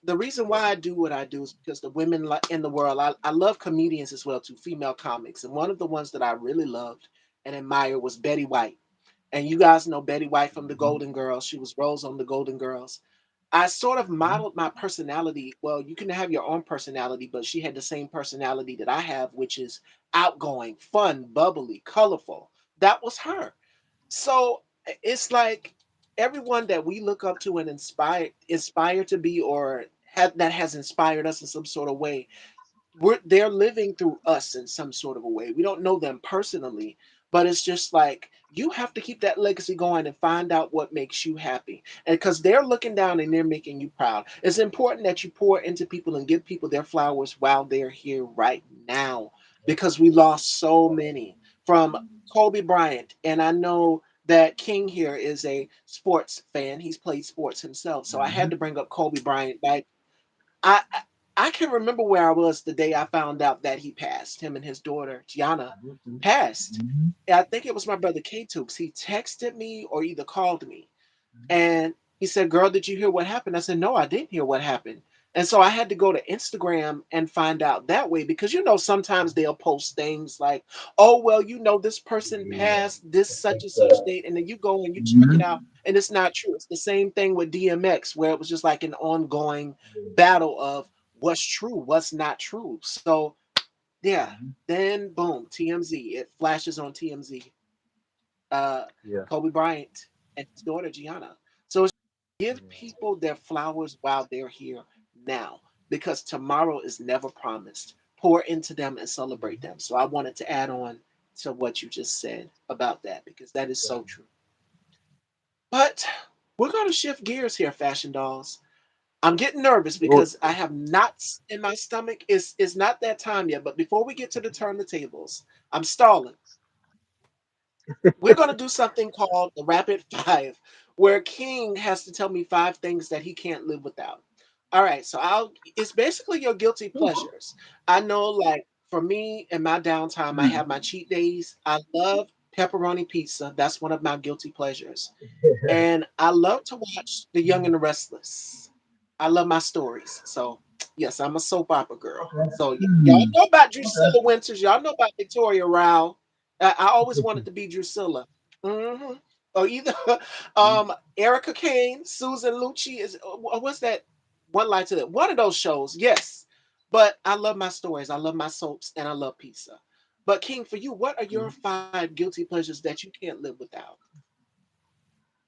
The reason why I do what I do is because the women in the world, I love comedians as well too, female comics, and one of the ones that I really loved and admired was Betty White. And you guys know Betty White from the Hmm. Golden Girls. She was Rose on the Golden Girls. I sort of Hmm. modeled my personality. Well, you can have your own personality, but she had the same personality that I have, which is outgoing, fun, bubbly, colorful. That was her. So it's like everyone that we look up to and inspire to be, or that has inspired us in some sort of way, they're living through us in some sort of a way. We don't know them personally, but it's just like you have to keep that legacy going and find out what makes you happy. And because they're looking down and they're making you proud, it's important that you pour into people and give people their flowers while they're here right now. Because we lost so many from Kobe Bryant, and I know that King here is a sports fan. He's played sports himself, so I had Hmm. to bring up Kobe Bryant back. I can remember where I was the day I found out that he passed. Him and his daughter Gianna passed. Hmm. And I think it was my brother K Tubes. He texted me or either called me, and he said, "Girl, did you hear what happened?" I said, "No, I didn't hear what happened." And so I had to go to Instagram and find out that way because sometimes they'll post things like, oh, well, this person passed this such and such date. And then you go and you check it out and it's not true. It's the same thing with DMX, where it was just like an ongoing battle of what's true, what's not true. So, yeah, then boom, TMZ. It flashes on TMZ. Uh, Yeah. Kobe Bryant and his daughter, Gianna. So give people their flowers while they're here now because tomorrow is never promised. Pour into them and celebrate them. So I wanted to add on to what you just said about that because that is so true. But we're going to shift gears here, Fashion Dolls. I'm getting nervous Well, because I have knots in my stomach. It's not that time yet, but before we get to the turn the tables, I'm stalling. We're going to do something called the Rapid Five, where King has to tell me five things that he can't live without. All right, so it's basically your guilty pleasures. I know, like, for me in my downtime, I have my cheat days. I love pepperoni pizza. That's one of my guilty pleasures. And I love to watch The Young and the Restless. I love my stories. So, yes, I'm a soap opera girl. So, y'all know about Drusilla Winters. Y'all know about Victoria Rao. I always wanted to be Drusilla. hmm Or either Erica Kane, Susan Lucci. What's that one line to that? One of those shows, yes. But I love my stories. I love my soaps, and I love pizza. But King, for you, what are your five guilty pleasures that you can't live without?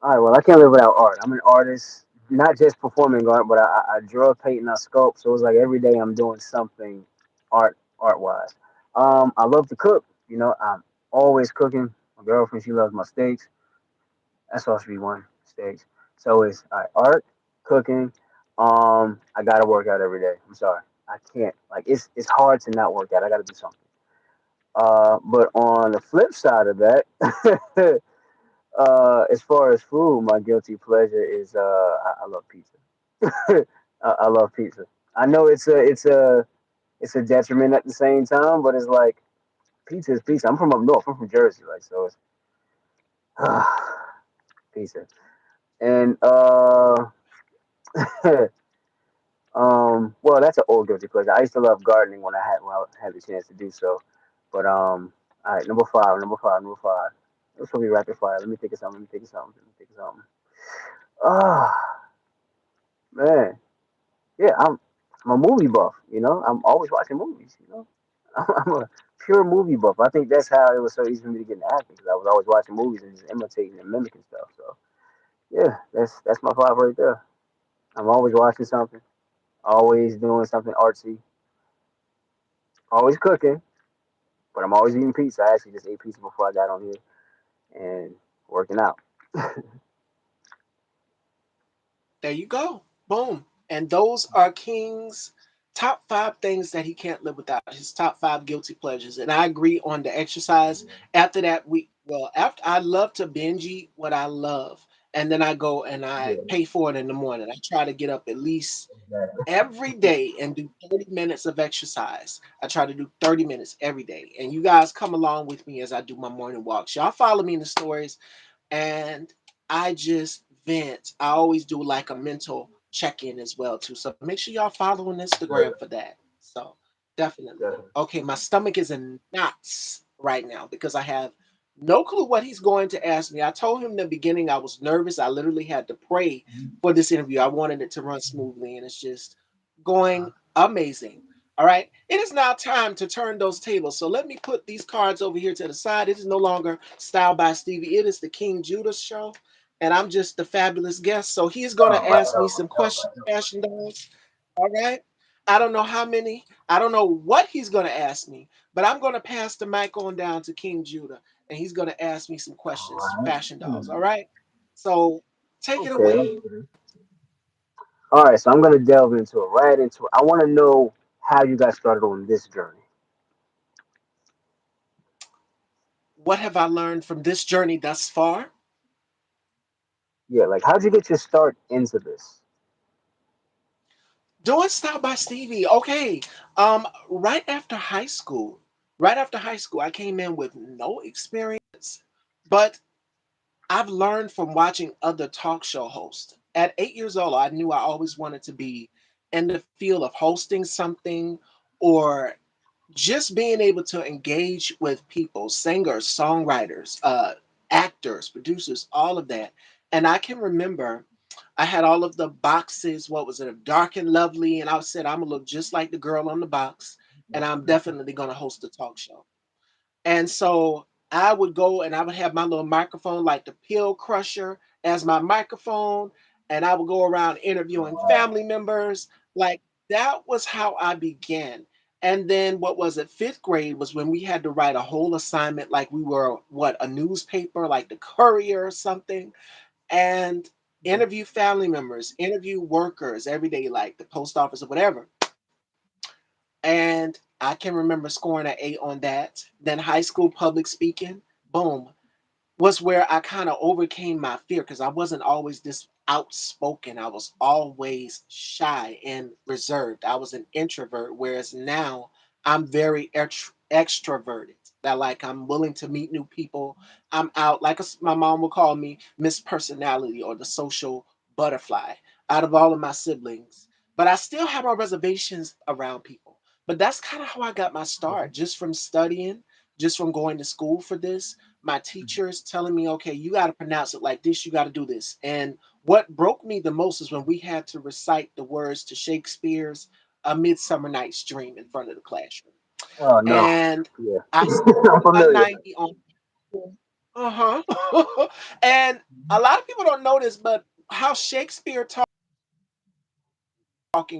all right. Well, I can't live without art. I'm an artist, not just performing art, but I draw, paint, and I sculpt. So it's like every day I'm doing something art wise. I love to cook. I'm always cooking. My girlfriend, she loves my steaks. That's all she one steaks. So it's all right, art, cooking. I gotta work out every day. I'm sorry, I can't. Like it's hard to not work out. I gotta do something. But on the flip side of that, as far as food, my guilty pleasure is I love pizza. I love pizza. I know it's a detriment at the same time, but it's like pizza is pizza. I'm from up north. I'm from Jersey, like so it's pizza. And well, that's an old guilty pleasure. I used to love gardening when I had the chance to do so. But all right, number five. This will be rapid fire. Let me think of something. Ah, man, yeah, I'm a movie buff. I'm always watching movies. I'm a pure movie buff. I think that's how it was so easy for me to get into acting because I was always watching movies and just imitating and mimicking stuff. So yeah, that's my five right there. I'm always watching something, always doing something artsy, always cooking, but I'm always eating pizza. I actually just ate pizza before I got on here and working out. There you go. Boom. And those are King's top five things that he can't live without. His top five guilty pleasures. And I agree on the exercise. After that, after I love to binge eat what I love. And then I go and I Yeah, pay for it in the morning. I try to get up at least exactly. every day and do 30 minutes of exercise. I try to do 30 minutes every day. And you guys come along with me as I do my morning walks. Y'all follow me in the stories and I just vent. I always do like a mental check-in as well too. So make sure y'all follow on Instagram for that. So definitely. Definitely. Okay, my stomach is in knots right now because I have no clue what he's going to ask me. I told him in the beginning I was nervous. I literally had to pray for this interview. I wanted it to run smoothly, and it's just going amazing. All right. It is now time to turn those tables. So let me put these cards over here to the side. It is no longer Style by Stevie. It is the King Judah show. And I'm just the fabulous guest. So he's going to ask me some questions, Fashion Dolls. All right. I don't know how many. I don't know what he's going to ask me, but I'm going to pass the mic on down to King Judah and he's going to ask me some questions, Fashion Dolls. All right. So take it Okay. away. Okay. All right, so I'm gonna delve into it, right into it. I want to know how you got started on this journey. What have I learned from this journey thus far? Yeah, like how'd you get your start into this? Doing Style by Stevie. Okay. Right after high school, I came in with no experience, but I've learned from watching other talk show hosts. At 8 years old, I knew I always wanted to be in the field of hosting something or just being able to engage with people, singers, songwriters, actors, producers, all of that. And I can remember I had all of the boxes. What was it? Dark and Lovely. And I said, I'm going to look just like the girl on the box. And I'm definitely going to host a talk show. And so I would go and I would have my little microphone, like the pill crusher, as my microphone. And I would go around interviewing family members. Like that was how I began. And then what was it? Fifth grade was when we had to write a whole assignment, like we were what, a newspaper, like the Courier or something, and interview family members, interview workers every day, like the post office or whatever. And I can remember scoring an A on that. Then high school public speaking, boom, was where I kind of overcame my fear because I wasn't always this outspoken. I was always shy and reserved. I was an introvert, whereas now I'm very extroverted. That like I'm willing to meet new people. I'm out like my mom would call me Miss Personality or the social butterfly out of all of my siblings. But I still have my reservations around people. But that's kind of how I got my start, just from studying, just from going to school for this, my teachers telling me, okay, you got to pronounce it like this, you got to do this. And what broke me the most is when we had to recite the words to Shakespeare's A Midsummer Night's Dream in front of the classroom. Oh no. And Yeah. I I'm scored a familiar. 90 on, uh-huh. And a lot of people don't know this, but how Shakespeare talking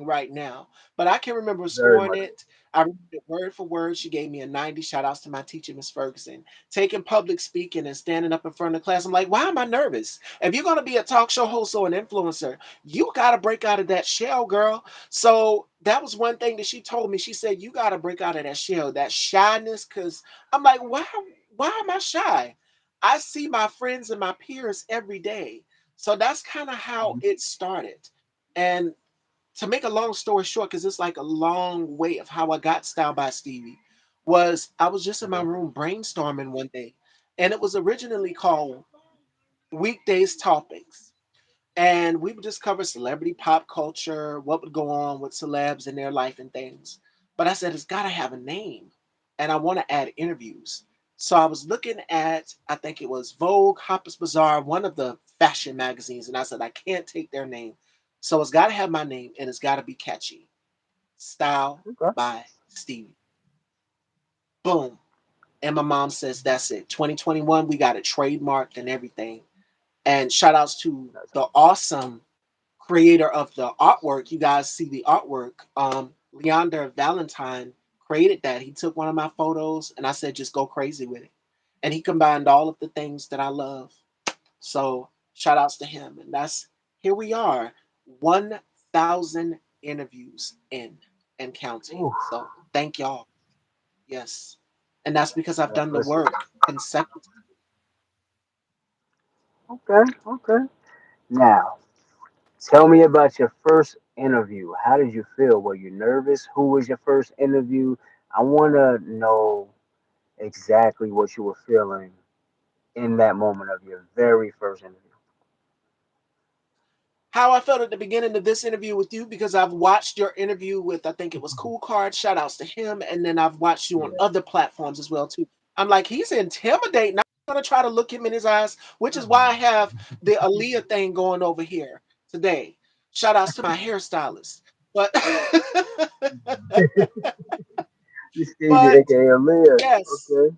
right now, but I can remember Very scoring much. it. I remember it word for word. She gave me a 90. Shout outs to my teacher, Miss Ferguson. Taking public speaking and standing up in front of the class. I'm like, why am I nervous? If you're going to be a talk show host or an influencer, you got to break out of that shell, girl. So that was one thing that she told me. She said, you got to break out of that shell, that shyness. Because I'm like, why am I shy? I see my friends and my peers every day. So that's kind of how Mhm. it started. And to make a long story short, because it's like a long way of how I got Style by Stevie, was I was just in my Okay. room brainstorming one day, and it was originally called Weekdays Topics. And we would just cover celebrity pop culture, what would go on with celebs in their life and things. But I said, it's got to have a name. And I want to add interviews. So I was looking at, I think it was Vogue, Harper's Bazaar, one of the fashion magazines. And I said, I can't take their name. So it's got to have my name and it's got to be catchy. Style Okay. by Stevie. Boom. And my mom says, that's it. 2021, we got it trademarked and everything. And shout outs to That's the awesome creator of the artwork. You guys see the artwork. Leander Valentine created that. He took one of my photos and I said, just go crazy with it. And he combined all of the things that I love. So shout outs to him. And that's here we are, 1,000 interviews in and counting. ooh. So thank y'all. Yes. And that's because I've done the Listen. work consecutively. Okay. Okay. Now, tell me about your first interview. How did you feel? Were you nervous? Who was your first interview? I want to know exactly what you were feeling in that moment of your very first interview. How I felt at the beginning of this interview with you because I've watched your interview with I think it was Cool Card. Shout outs to him, and then I've watched you on Yeah. other platforms as well too. I'm like he's intimidating. I'm gonna try to look him in his eyes, which is why I have the Aaliyah thing going over here today. Shout outs to my hairstylist, but You Stevie, but aka Leah. yes. Okay.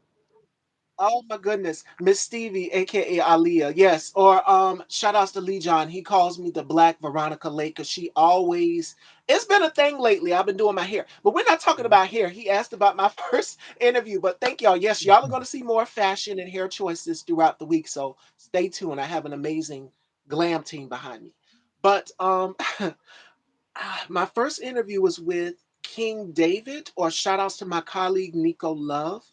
Oh my goodness, Miss Stevie, aka Aaliyah, yes. Or shout outs to Lee John. He calls me the Black Veronica Lake because she always. It's been a thing lately. I've been doing my hair, but we're not talking about hair. He asked about my first interview, but thank y'all. Yes, y'all are going to see more fashion and hair choices throughout the week, so stay tuned. I have an amazing glam team behind me. But my first interview was with King David, or shout outs to my colleague Nico Love.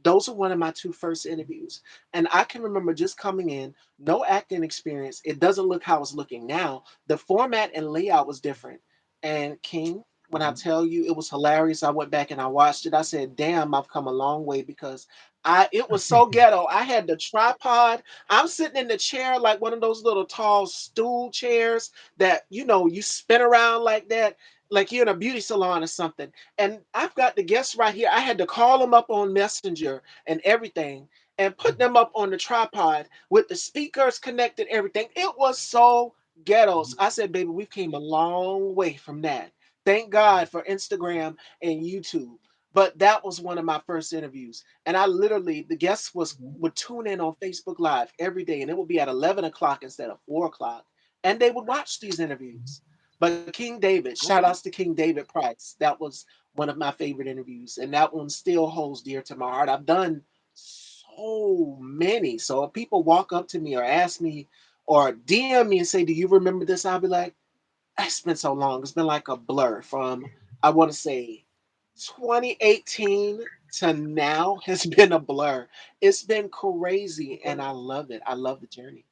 Those are one of my two first interviews. And I can remember just coming in, no acting experience. It doesn't look how it's looking now. The format and layout was different. And King, when I Mhm. tell you it was hilarious, I went back and I watched it. I said, damn, I've come a long way because I it was so ghetto. I had the tripod. I'm sitting in the chair like one of those little tall stool chairs that you spin around like that, like you're in a beauty salon or something. And I've got the guests right here. I had to call them up on Messenger and everything and put them up on the tripod with the speakers connected, everything. It was so ghettos. I said, baby, we came a long way from that. Thank God for Instagram and YouTube. But that was one of my first interviews. And I literally, the guests would tune in on Facebook Live every day, and it would be at 11 o'clock instead of 4 o'clock. And they would watch these interviews. But King David, shout outs to King David Price. That was one of my favorite interviews. And that one still holds dear to my heart. I've done so many. So if people walk up to me or ask me or DM me and say, do you remember this? I'll be like, it's been so long. It's been like a blur from, I want to say, 2018 to now has been a blur. It's been crazy and I love it. I love the journey.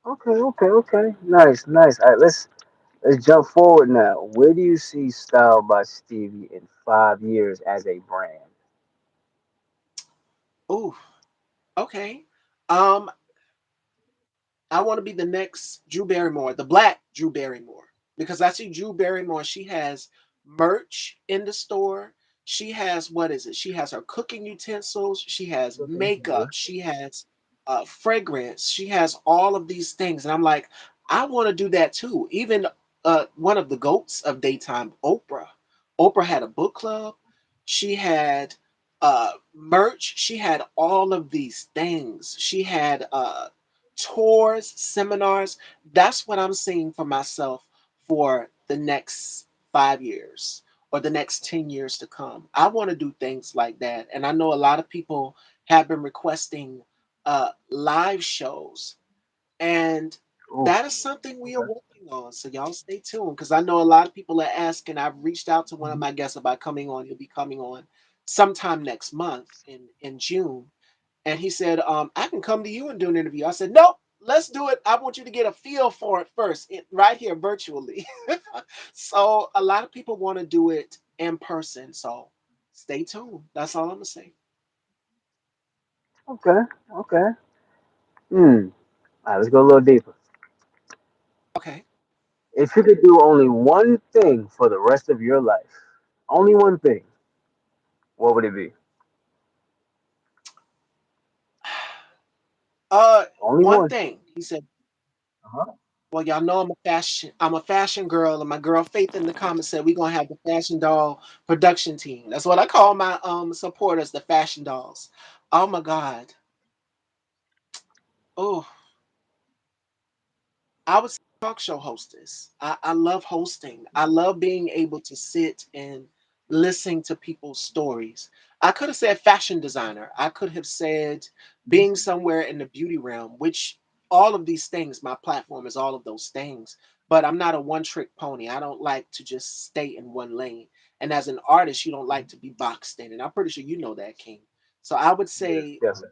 Okay, okay, okay. Nice, nice. All right, let's jump forward now. Where do you see Style by Stevie in 5 years as a brand? Oh, okay. Um, I want to be the next Drew Barrymore, the black Drew Barrymore, because I see Drew Barrymore. She has merch in the store. She has, what is it? She has her cooking utensils. She has Okay, makeup. yeah. She has fragrance. She has all of these things. And I'm like, I want to do that too. Even one of the goats of daytime, Oprah. Oprah had a book club. She had merch. She had all of these things. She had tours, seminars. That's what I'm seeing for myself for the next 5 years or the next 10 years to come. I want to do things like that. And I know a lot of people have been requesting live shows. And Ooh, that is something we are okay. working on. So y'all stay tuned because I know a lot of people are asking. I've reached out to one of Mhm. my guests about coming on. He'll be coming on sometime next month in June, and he said, I can come to you and do an interview. I said, nope, let's do it. I want you to get a feel for it first, right here virtually. So a lot of people want to do it in person. So stay tuned. That's all I'm going to say. Okay, okay. Hmm. All right, let's go a little deeper. Okay. If you could do only one thing for the rest of your life, only one thing, what would it be? Only One one. thing he said, Uh-huh. well, y'all know I'm a fashion girl, and my girl Faith in the comments said we're gonna have the fashion doll production team. That's what I call my supporters, the fashion dolls. Oh my God. Oh, I was a talk show hostess. I love hosting. I love being able to sit and listen to people's stories. I could have said fashion designer. I could have said being somewhere in the beauty realm, which all of these things, my platform is all of those things. But I'm not a one trick pony. I don't like to just stay in one lane. And as an artist, you don't like to be boxed in. And I'm pretty sure you know that, King. So I would Yes, say yes.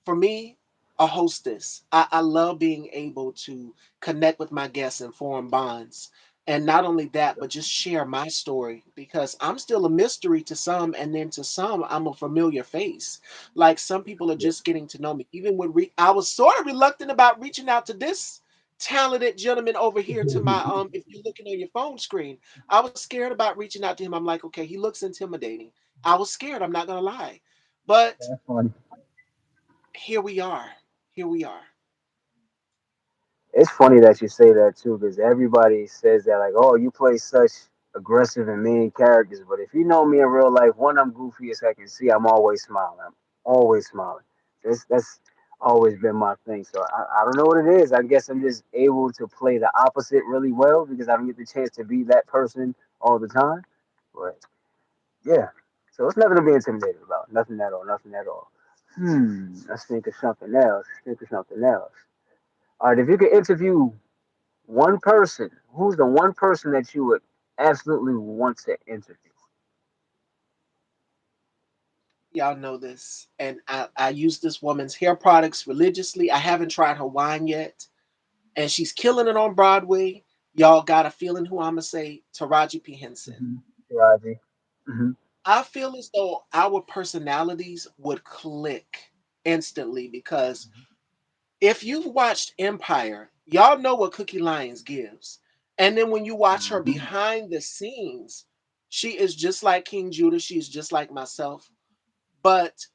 for me, a hostess. I love being able to connect with my guests and form bonds. And not only that, but just share my story because I'm still a mystery to some, and then to some, I'm a familiar face. Like some people are Yeah. just getting to know me. Even with I was sort of reluctant about reaching out to this talented gentleman over here to my if you're looking on your phone screen, I was scared about reaching out to him. I'm like, okay, he looks intimidating. I was scared, I'm not gonna lie. But That's funny. here we are. Here we are. It's funny that you say that too, because everybody says that like, oh, you play such aggressive and mean characters. But if you know me in real life, when I'm goofy as I can see, I'm always smiling. I'm always smiling. That's always been my thing. So I don't know what it is. I guess I'm just able to play the opposite really well because I don't get the chance to be that person all the time. But yeah, so it's nothing to be intimidated about. Nothing at all. Nothing at all. Let's think of something else. Think of something else. All right, if you could interview one person, who's the one person that you would absolutely want to interview? Y'all know this. And I use this woman's hair products religiously. I haven't tried her wine yet. And she's killing it on Broadway. Y'all got a feeling who I'm going to say? Taraji P. Henson. Mm-hmm. Raji. Mm-hmm. I feel as though our personalities would click instantly because if you've watched Empire, y'all know what Cookie Lyons gives. And then when you watch her Mhm. behind the scenes, she is just like King Judah. She's just like myself. But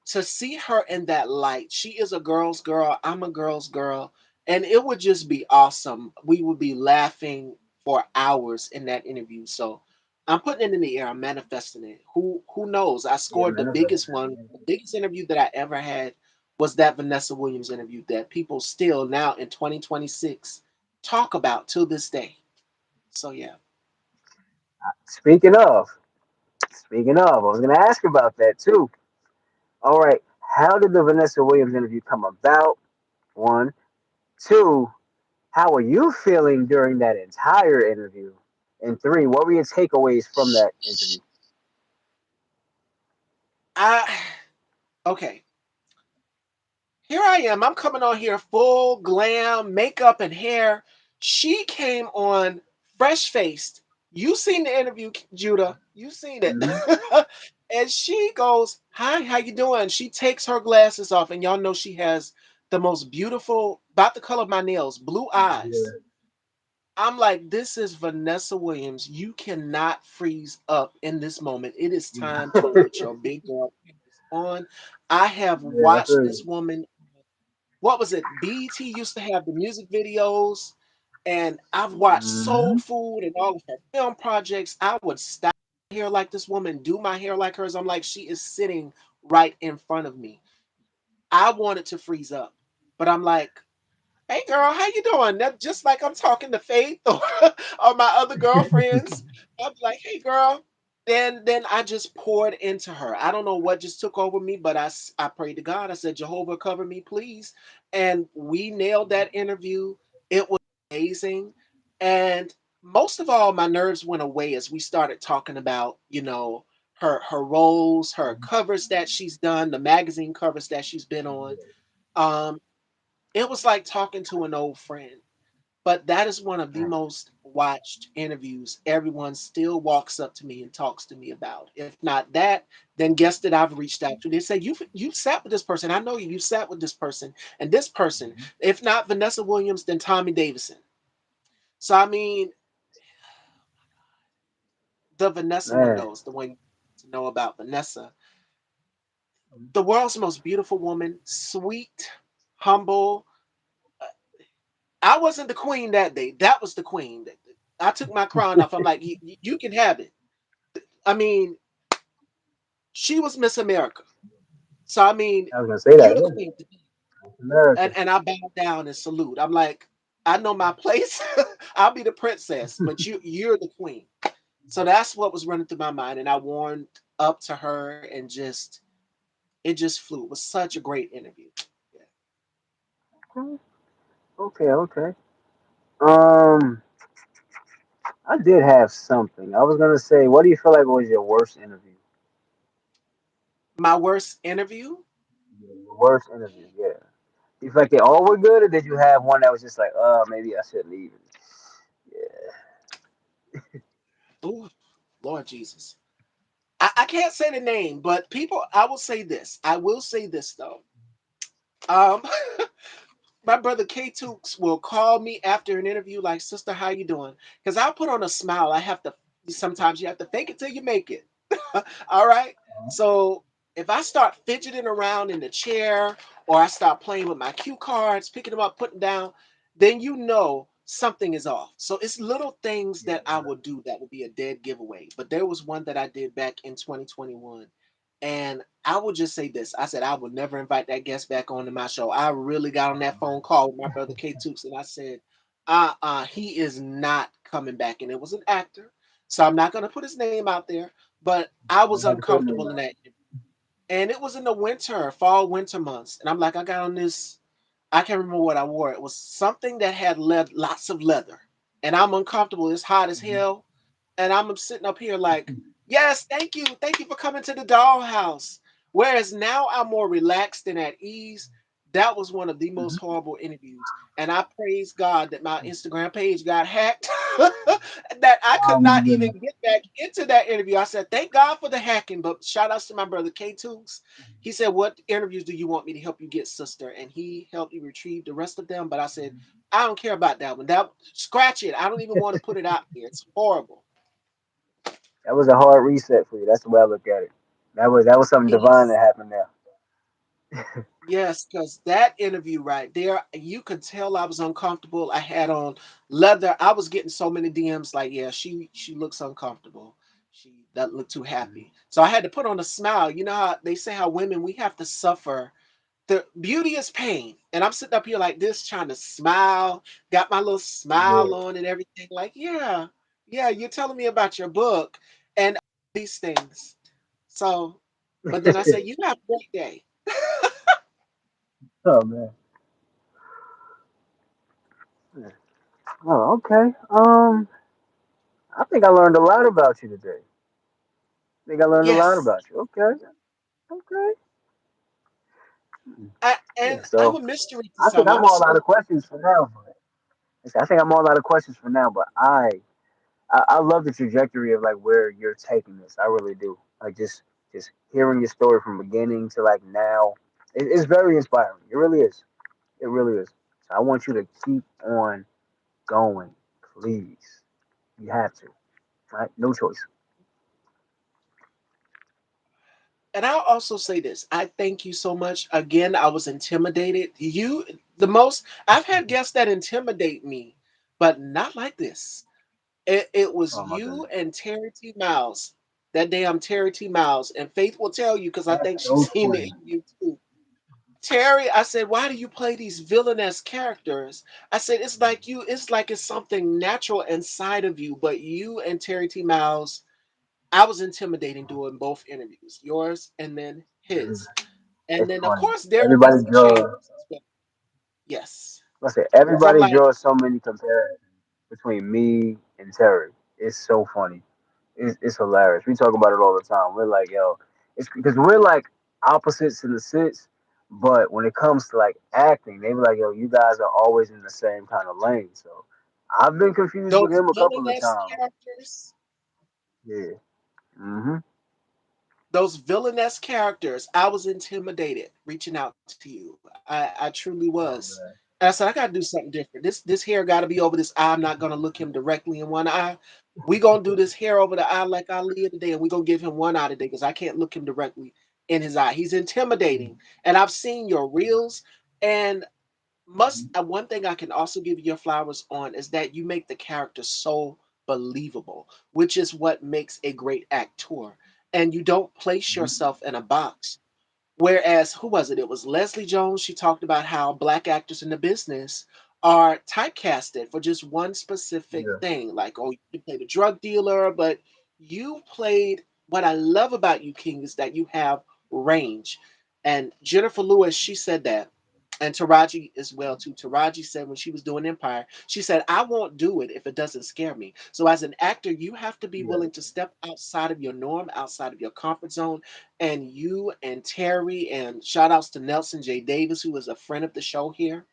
to see her in that light, she is a girl's girl. I'm a girl's girl. And it would just be awesome. We would be laughing for hours in that interview. So I'm putting it in the air. I'm manifesting it. Who knows? I Yeah, scored the manifest. biggest one. The biggest interview that I ever had was that Vanessa Williams interview that people still now in 2026 talk about to this day. So yeah. Speaking of, I was gonna ask about that too. All right, how did the Vanessa Williams interview come about? One, two. How were you feeling during that entire interview? And three, what were your takeaways from that interview? I okay. Here I am. I'm coming on here full glam, makeup and hair. She came on fresh faced. You seen the interview, Judah. You seen it. Hmm. And she goes, "Hi, how you doing?" She takes her glasses off, and y'all know she has the most beautiful, about the color of my nails, blue eyes. Yeah. I'm like, this is Vanessa Williams. You cannot freeze up in this moment. It is time to put your big girl panties on. I have Yeah, I watched feel you. this woman. What was it? BET used to have the music videos, and I've watched Soul Hmm. Food and all of her film projects. I would style my hair like this woman, do my hair like hers. I'm like, she is sitting right in front of me. I wanted to freeze up, but I'm like, hey girl, how you doing? That just like I'm talking to Faith or my other girlfriends. I'm like, hey girl. Then I just poured into her. I don't know what just took over me, but I prayed to God. I said, Jehovah, cover me, please. And we nailed that interview. It was amazing. And most of all, my nerves went away as we started talking about, her roles, her covers that she's done, the magazine covers that she's been on. Um, it was like talking to an old friend. But that is one of the most watched interviews. Everyone still walks up to me and talks to me about. If not that, then guess that I've reached out to. They say you sat with this person. I know you. You sat with this person and this person. If not Vanessa Williams, then Tommy Davidson. So I mean, the Vanessa one Man. knows the one to know about Vanessa, the world's most beautiful woman, sweet, humble. I wasn't the queen that day. That was the queen. I took my crown off. I'm like, you can have it. I mean, she was Miss America. So I mean, I was gonna say that. you're the Yeah. queen. America. And I bow down and salute. I'm like, I know my place. I'll be the princess, but you're the queen. So that's what was running through my mind. And I warmed up to her and just it just flew. It was such a great interview. Yeah. Okay, okay. Um, I did have something. I was gonna say, what do you feel like was your worst interview? My worst interview? Your worst interview, yeah. You feel like they all were good, or did you have one that was just like, maybe I shouldn't even? Yeah. Ooh, Lord Jesus. I can't say the name, but people, I will say this. I will say this though. Um, my brother K Tooks will call me after an interview, like, sister, how you doing? Because I'll put on a smile. I have to sometimes you have to fake it till you make it. All right. So if I start fidgeting around in the chair or I start playing with my cue cards, picking them up, putting them down, then you know something is off. So it's little things that I will do that would be a dead giveaway. But there was one that I did back in 2021. And I will just say this. I said I would never invite that guest back onto my show. I really got on that phone call with my brother K Tooks and I said, he is not coming back. And it was an actor. So I'm not gonna put his name out there, but I was You had to put me uncomfortable in that. And it was in the winter, fall, winter months. And I'm like, I got on this, I can't remember what I wore. It was something that had lots of leather. And I'm uncomfortable. It's hot as hell. And I'm sitting up here like, yes, thank you. Thank you for coming to the dollhouse. Whereas now I'm more relaxed and at ease. That was one of the most Mhm. horrible interviews. And I praise God that my Instagram page got hacked, that I could not even get back into that interview. I said, thank God for the hacking. But shout outs to my brother K Tooks. He said, what interviews do you want me to help you get, sister? And he helped me retrieve the rest of them. But I said, I don't care about that one. That scratch it. I don't even want to put it out there. It's horrible. That was a hard reset for you. That's the way I look at it. That was something divine Yes. that happened there. Yes, because that interview right there, you could tell I was uncomfortable. I had on leather. I was getting so many DMs like, yeah, she looks uncomfortable. She doesn't look too Mhm. happy. So I had to put on a smile. You know how they say how women we have to suffer. The beauty is pain. And I'm sitting up here like this, trying to smile, got my little Yeah. smile on and everything. Like, yeah, yeah, you're telling me about your book and these things. So, but then I say, you have a great day. Oh man. Yeah. Oh, okay. I think I learned a lot about you today. I think I learned a lot Yes. about you. Okay. Okay. Yeah. I'm So a mystery to I think some. I'm I'm all out so of questions for now. I think I'm all out of questions for now. But I love the trajectory of like where you're taking this. I really do. Like just hearing your story from beginning to like now, it's very inspiring. It really is. It really is. So I want you to keep on going, please. You have to. Right? No choice. and I'll also say this. I thank you so much. Again, I was intimidated. You the most I've had guests that intimidate me, but not like this. It was Oh my you goodness. and Terry T. Miles. That damn Terry T. Miles. And Faith will tell you because I That's think she's so seen the funny. interview too. Terry, I said, why do you play these villainous characters? I said, it's like it's something natural inside of you, but you and Terry T. Miles, I was intimidating doing both interviews, yours and then his. And It's then, of funny. course, there will be Everybody some changes. draws. But yes. Let's say So I'm everybody like, draws so many comparisons between me and Terry. It's so funny. It's hilarious. We talk about it all the time. We're like, yo, it's because we're like opposites in the sense, but when it comes to like acting, they be like, yo, you guys are always in the same kind of lane. So I've been confused with those him a couple of villainous times. characters, Yeah. Mm-hmm. those villainous characters, I was intimidated reaching out to you. I truly was. Oh man. And I said, I gotta do something different. This hair gotta be over this eye. I'm not gonna look him directly in one eye. We gonna do this hair over the eye like I live today, and we gonna give him one eye today because I can't look him directly in his eye. He's intimidating. And I've seen your reels, and must one thing I can also give you your flowers on is that you make the character so believable, which is what makes a great actor. And you don't place Mm-hmm. yourself in a box. Whereas, who was it? It was Leslie Jones. She talked about how black actors in the business are typecasted for just one specific Yeah. thing. Like, oh, you played a drug dealer, but you played what I love about you, King, is that you have range. And Jennifer Lewis, she said that. And Taraji as well too. Taraji said when she was doing Empire, she said, "I won't do it if it doesn't scare me." So as an actor, you have to be Yeah. willing to step outside of your norm, outside of your comfort zone, and you and Terry and shout outs to Nelson J. Davis, who is a friend of the show here.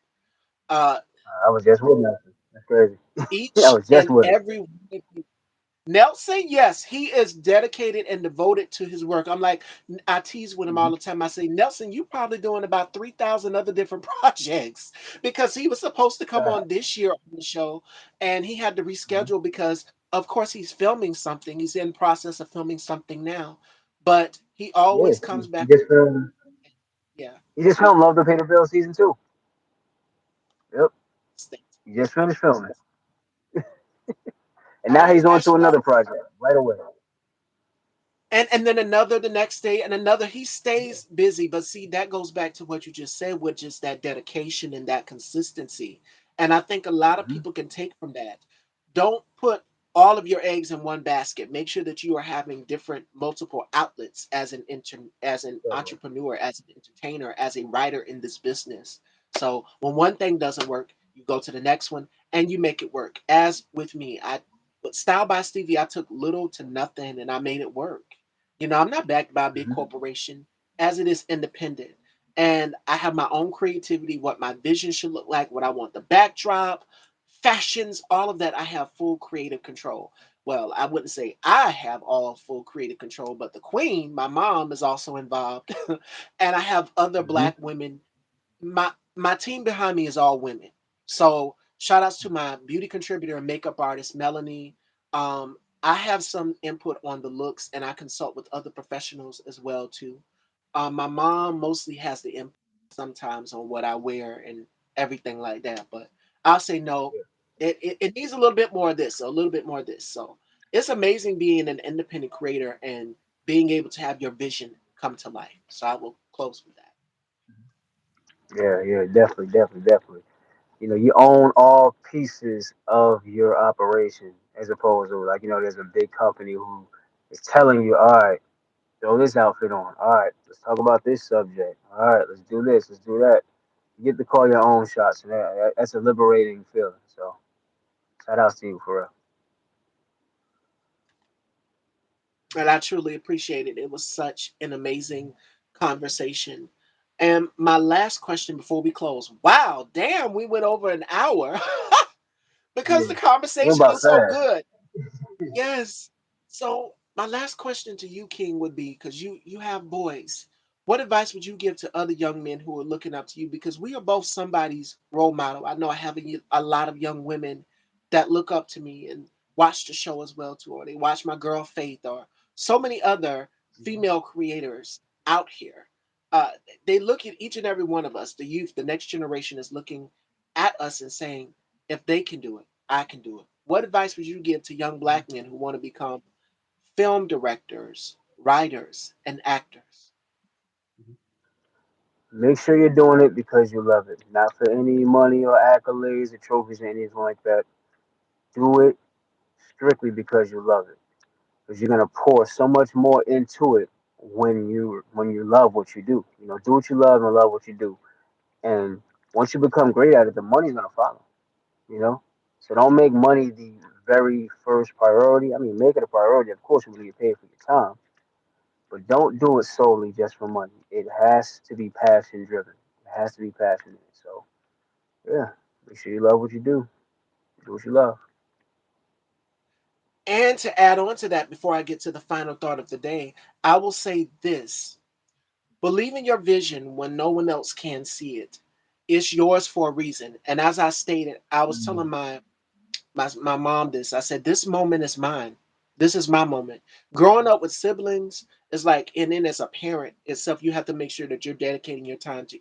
Uh, I was just with Nelson. That's crazy. I each was just and with him. every one of you. Nelson, yes, he is dedicated and devoted to his work. I'm like, I tease with him Mm-hmm. all the time. I say, Nelson, you probably doing about 3,000 other different projects because he was supposed to come on this year on the show and he had to Mhm. reschedule because, of course, he's filming something. He's in process of filming something now, but he Yeah. always He, comes he back. just filmed. Yeah. He just filmed Love to Pay the Bill season 2. Yep. He just finished filming, and All now right, he's on to Pastor another Mel. project right away. And then another the next day and another. He stays busy, but see that goes back to what you just said, which is that dedication and that consistency. And I think a lot of Mm-hmm. people can take from that. Don't put all of your eggs in one basket. Make sure that you are having different multiple outlets as as an entrepreneur, as an entertainer, as a writer in this business. So when one thing doesn't work, you go to the next one and you make it work. As with me, I but Style by Stevie, I took little to nothing and I made it work. I'm not backed by a big Mm-hmm. corporation, as it is independent. And I have my own creativity, what my vision should look like, what I want the backdrop, fashions, all of that. I have full creative control. Well, I wouldn't say I have all full creative control, but the queen, my mom, is also involved. And I have other Mm-hmm. black women. My team behind me is all women. So Shout outs to my beauty contributor and makeup artist, Melanie. I have some input on the looks and I consult with other professionals as well too. My mom mostly has the input sometimes on what I wear and everything like that, but I'll say no. It needs a little bit more of this, a little bit more of this. So it's amazing being an independent creator and being able to have your vision come to life. So I will close with that. Yeah, yeah, definitely, definitely, definitely. You know, you own all pieces of your operation as opposed to like, there's a big company who is telling you, all right, throw this outfit on. All right, let's talk about this subject. All right, let's do this, let's do that. You get to call your own shots, and that's a liberating feeling. So shout out to you for real. And I truly appreciate it. It was such an amazing conversation. And my last question before we close. Wow, damn, we went over an hour because Yeah, the went conversation by was so fast. good. Yes. So my last question to you, King, would be because you have boys. What advice would you give to other young men who are looking up to you? Because we are both somebody's role model. I know I have a lot of young women that look up to me and watch the show as well too, or they watch my girl Faith, or so many other female creators out here. Uh, they look at each and every one of us, the youth, the next generation is looking at us and saying, if they can do it, I can do it. What advice would you give to young black men who want to become film directors, writers, and actors? Make sure you're doing it because you love it, not for any money or accolades or trophies or anything like that. Do it strictly because you love it, because you're gonna pour so much more into it when you love what you do. Do what you love and love what you do, and once you become great at it, the money's gonna follow. You know, so don't make money the very first priority. I mean, make it a priority. Of course, you're gonna get paid for your time, but don't do it solely just for money. It has to be passion driven. It has to be passionate. So yeah, make sure you love what you do. Do what you love. And to add on to that, before I get to the final thought of the day, I will say this: believe in your vision when no one else can see it. It's yours for a reason. And as I stated, I was telling Mm, my mom this. I said, this moment is mine. This is my moment. Growing up with siblings is like, and then as a parent itself, you have to make sure that you're dedicating your time to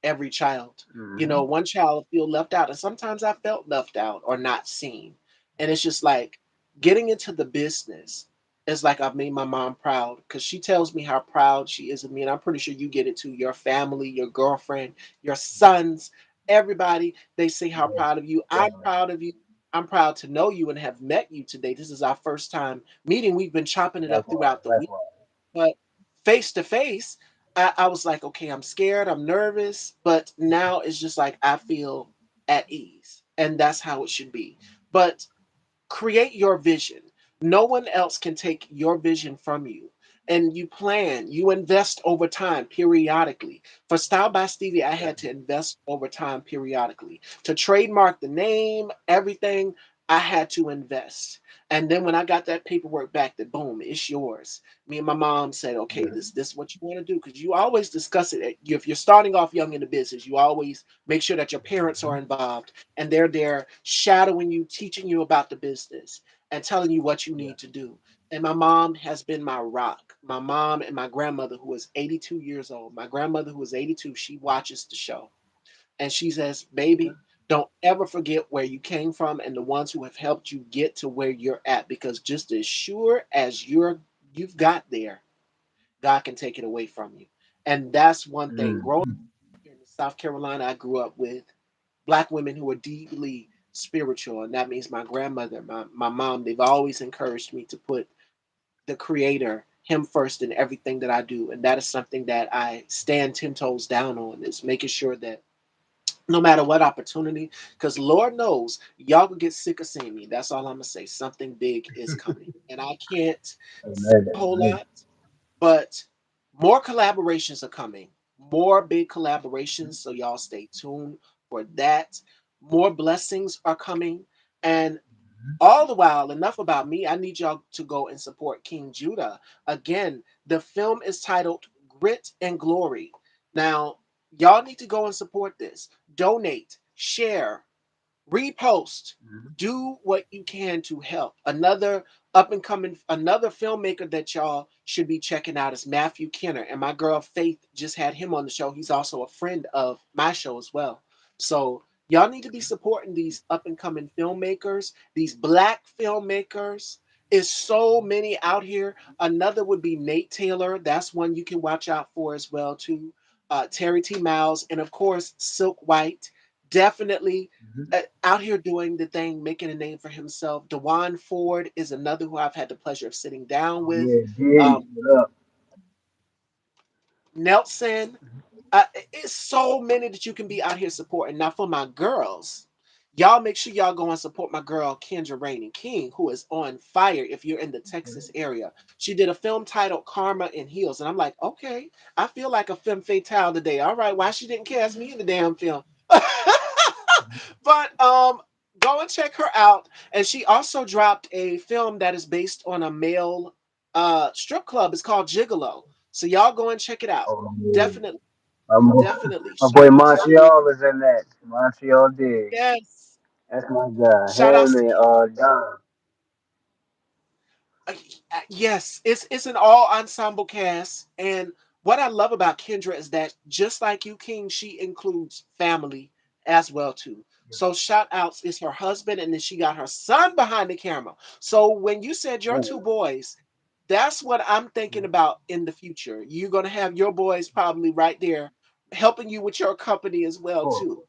every child. You know, mhm. one child will feel left out. And sometimes I felt left out or not seen. And it's just like getting into the business is like I've made my mom proud because she tells me how proud she is of me. And I'm pretty sure you get it too. Your family, your girlfriend, your sons, everybody, they say how Yeah, proud of you. I'm definitely. proud of you. I'm proud to know you and have met you today. This is our first time meeting. We've been chopping it up Likewise, throughout the week, likewise. but face to face, I was like, okay, I'm scared, I'm nervous, but now it's just like I feel at ease. And that's how it should be. But create your vision. No one else can take your vision from you. And you plan, you invest over time periodically. For Style by Stevie, I Yeah, had to invest over time periodically. To trademark the name, everything, I had to invest. And then when I got that paperwork back, that boom, it's yours. Me and my mom said, okay, yeah, this is what you want to do. Because you always discuss it. If you're starting off young in the business, you always make sure that your parents are involved and they're there shadowing you, teaching you about the business, and telling you what you yeah. need to do. And my mom has been my rock. My mom and my grandmother, who is 82 years old, my grandmother, who is 82, she watches the show. And she says, baby, don't ever forget where you came from and the ones who have helped you get to where you're at. Because just as sure as you've got there, God can take it away from you. And that's one thing. Mm, Growing up here in South Carolina, I grew up with black women who are deeply spiritual, and that means my grandmother, my mom. They've always encouraged me to put the creator, him first in everything that I do. And that is something that I stand 10 toes down on, is making sure that no matter what opportunity, because Lord knows y'all will get sick of seeing me. That's all I'm gonna say. Something big is coming. And I can't say amen, a whole amen. lot, but more collaborations are coming, more big collaborations. So y'all stay tuned for that. More blessings are coming. And all the while, enough about me. I need y'all to go and support King Judah. Again, the film is titled Grit and Glory. Now, y'all need to go and support this. Donate, share, repost, Mhm. do what you can to help. Another up and coming, another filmmaker that y'all should be checking out is Matthew Kenner, and my girl Faith just had him on the show. He's also a friend of my show as well. So y'all need to be supporting these up and coming filmmakers, these black filmmakers. Is so many out here. Another would be Nate Taylor. That's one you can watch out for as well too. Terry T. Miles, and of course Silk White. Definitely Mhm. out here doing the thing, making a name for himself. Dewan Ford is another who I've had the pleasure of sitting down Oh with. yeah, G, Um, what up? Nelson, it's so many that you can be out here supporting. Now, for my girls, y'all make sure y'all go and support my girl Kendra Rainey King, who is on fire if you're in the Texas area. She did a film titled Karma in Heels, and I'm like, okay, I feel like a femme fatale today. All right, why she didn't cast me in the damn film? But go and check her out. And she also dropped a film that is based on a male strip club. It's called Gigolo. So y'all go and check it out. Oh yeah. Definitely, My, definitely. my Shout boy outs to you. Montreal is in that. Montreal Diggs. Yes. That's my guy. Shout outs to Him and Don. uh, yes, it's an all ensemble cast, and what I love about Kendra is that just like you, King, she includes family as well too. So shout outs is her husband, and then she got her son behind the camera. So when you said your Oh, two boys, that's what I'm thinking about in the future. You're gonna have your boys probably right there helping you with your company as of well course, too.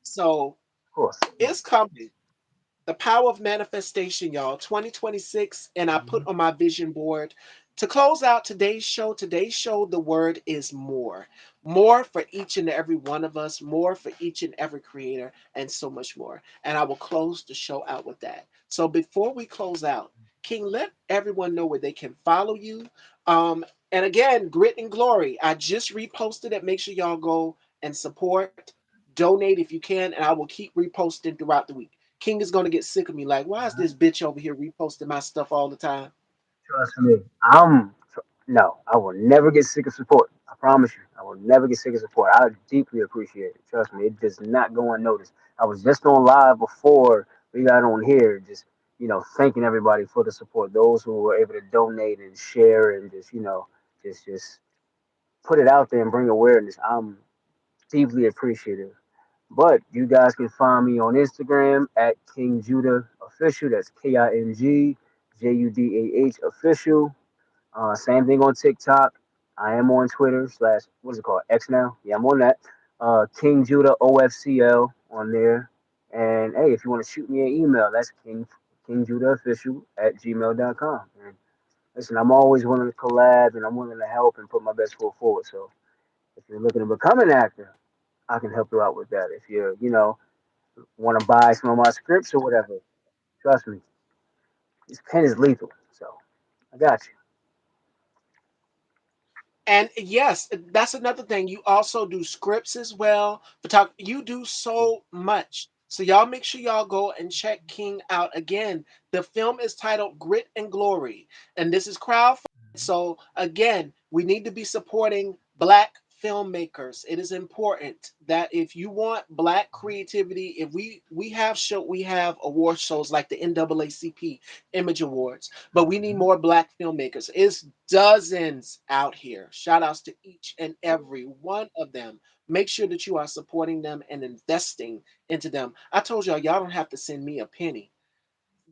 So of course. it's coming. The power of manifestation, y'all. 2026, and I put Mhm. on my vision board to close out today's show. Today's show, the word is more. More for each and every one of us, more for each and every creator, and so much more. And I will close the show out with that. So before we close out, King, let everyone know where they can follow you. Um, and again, Grit and Glory. I just reposted it. Make sure y'all go and support, donate if you can, and I will keep reposting throughout the week. King is gonna get sick of me. Like, why is this bitch over here reposting my stuff all the time? Trust me. No, I will never get sick of support. I promise you. I will never get sick of support. I deeply appreciate it. Trust me. It does not go unnoticed. I was just on live before we got on here, just thanking everybody for the support. Those who were able to donate and share and just put it out there and bring awareness. I'm deeply appreciative. But you guys can find me on Instagram at King Judah Official. That's KingJudah Official. Same thing on TikTok. I am on Twitter slash what is it called? X now. Yeah, I'm on that. King Judah OFCL on there. And hey, if you want to shoot me an email, that's King Judah Official at gmail.com. And listen, I'm always willing to collab and I'm willing to help and put my best foot forward. So if you're looking to become an actor, I can help you out with that. If you want to buy some of my scripts or whatever, trust me, this pen is lethal. So I got you. And yes, that's another thing. You also do scripts as well. Photography. You do so much. So y'all make sure y'all go and check King out again. The film is titled Grit and Glory, and this is crowdfunded. So again, we need to be supporting Black filmmakers. It is important that if you want Black creativity, if we have award shows like the NAACP Image Awards, but we need more Black filmmakers. It's dozens out here. Shout outs to each and every one of them. Make sure that you are supporting them and investing into them. I told y'all don't have to send me a penny.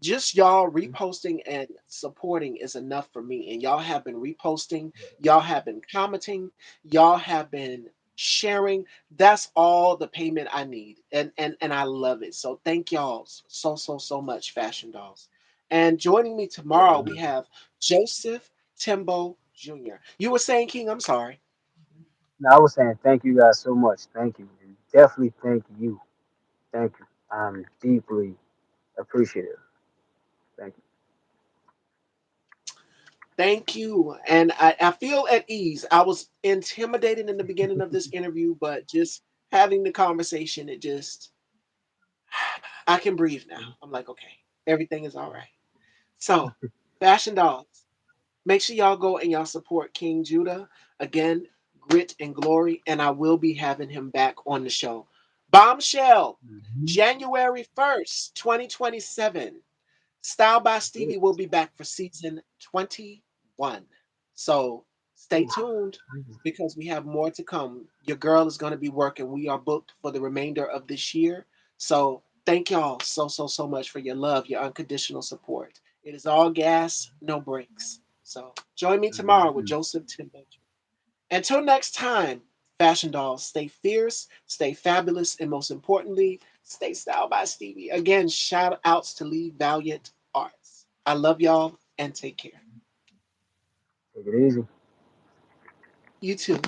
Just y'all reposting and supporting is enough for me. And y'all have been reposting, y'all have been commenting, y'all have been sharing. That's all the payment I need. And I love it. So thank y'all so much, Fashion Dolls. And joining me tomorrow, we have Joseph Timbo Jr. You were saying, King, I'm sorry. Now I was saying thank you guys so much. Thank you. And definitely thank you. Thank you. I'm deeply appreciative. Thank you. Thank you. And I feel at ease. I was intimidated in the beginning of this interview, but just having the conversation, it just, I can breathe now. I'm like, okay, everything is all right. So, Fashion Dolls, make sure y'all go and y'all support King Judah. Again, Grit and Glory. And I will be having him back on the show. Bombshell, Mhm. January 1st, 2027. Style by Let's get Stevie it. will be back for season 21. So stay Ooh, tuned Jesus. because we have more to come. Your girl is going to be working. We are booked for the remainder of this year. So thank y'all so much for your love, your unconditional support. It is all gas, no brakes. So join me tomorrow with Mhm. Joseph Timbo. Until next time, fashion dolls, stay fierce, stay fabulous, and most importantly, stay styled by Stevie. Again, shout outs to Lee Valiant Arts. I love y'all and take care. Take it easy. You too.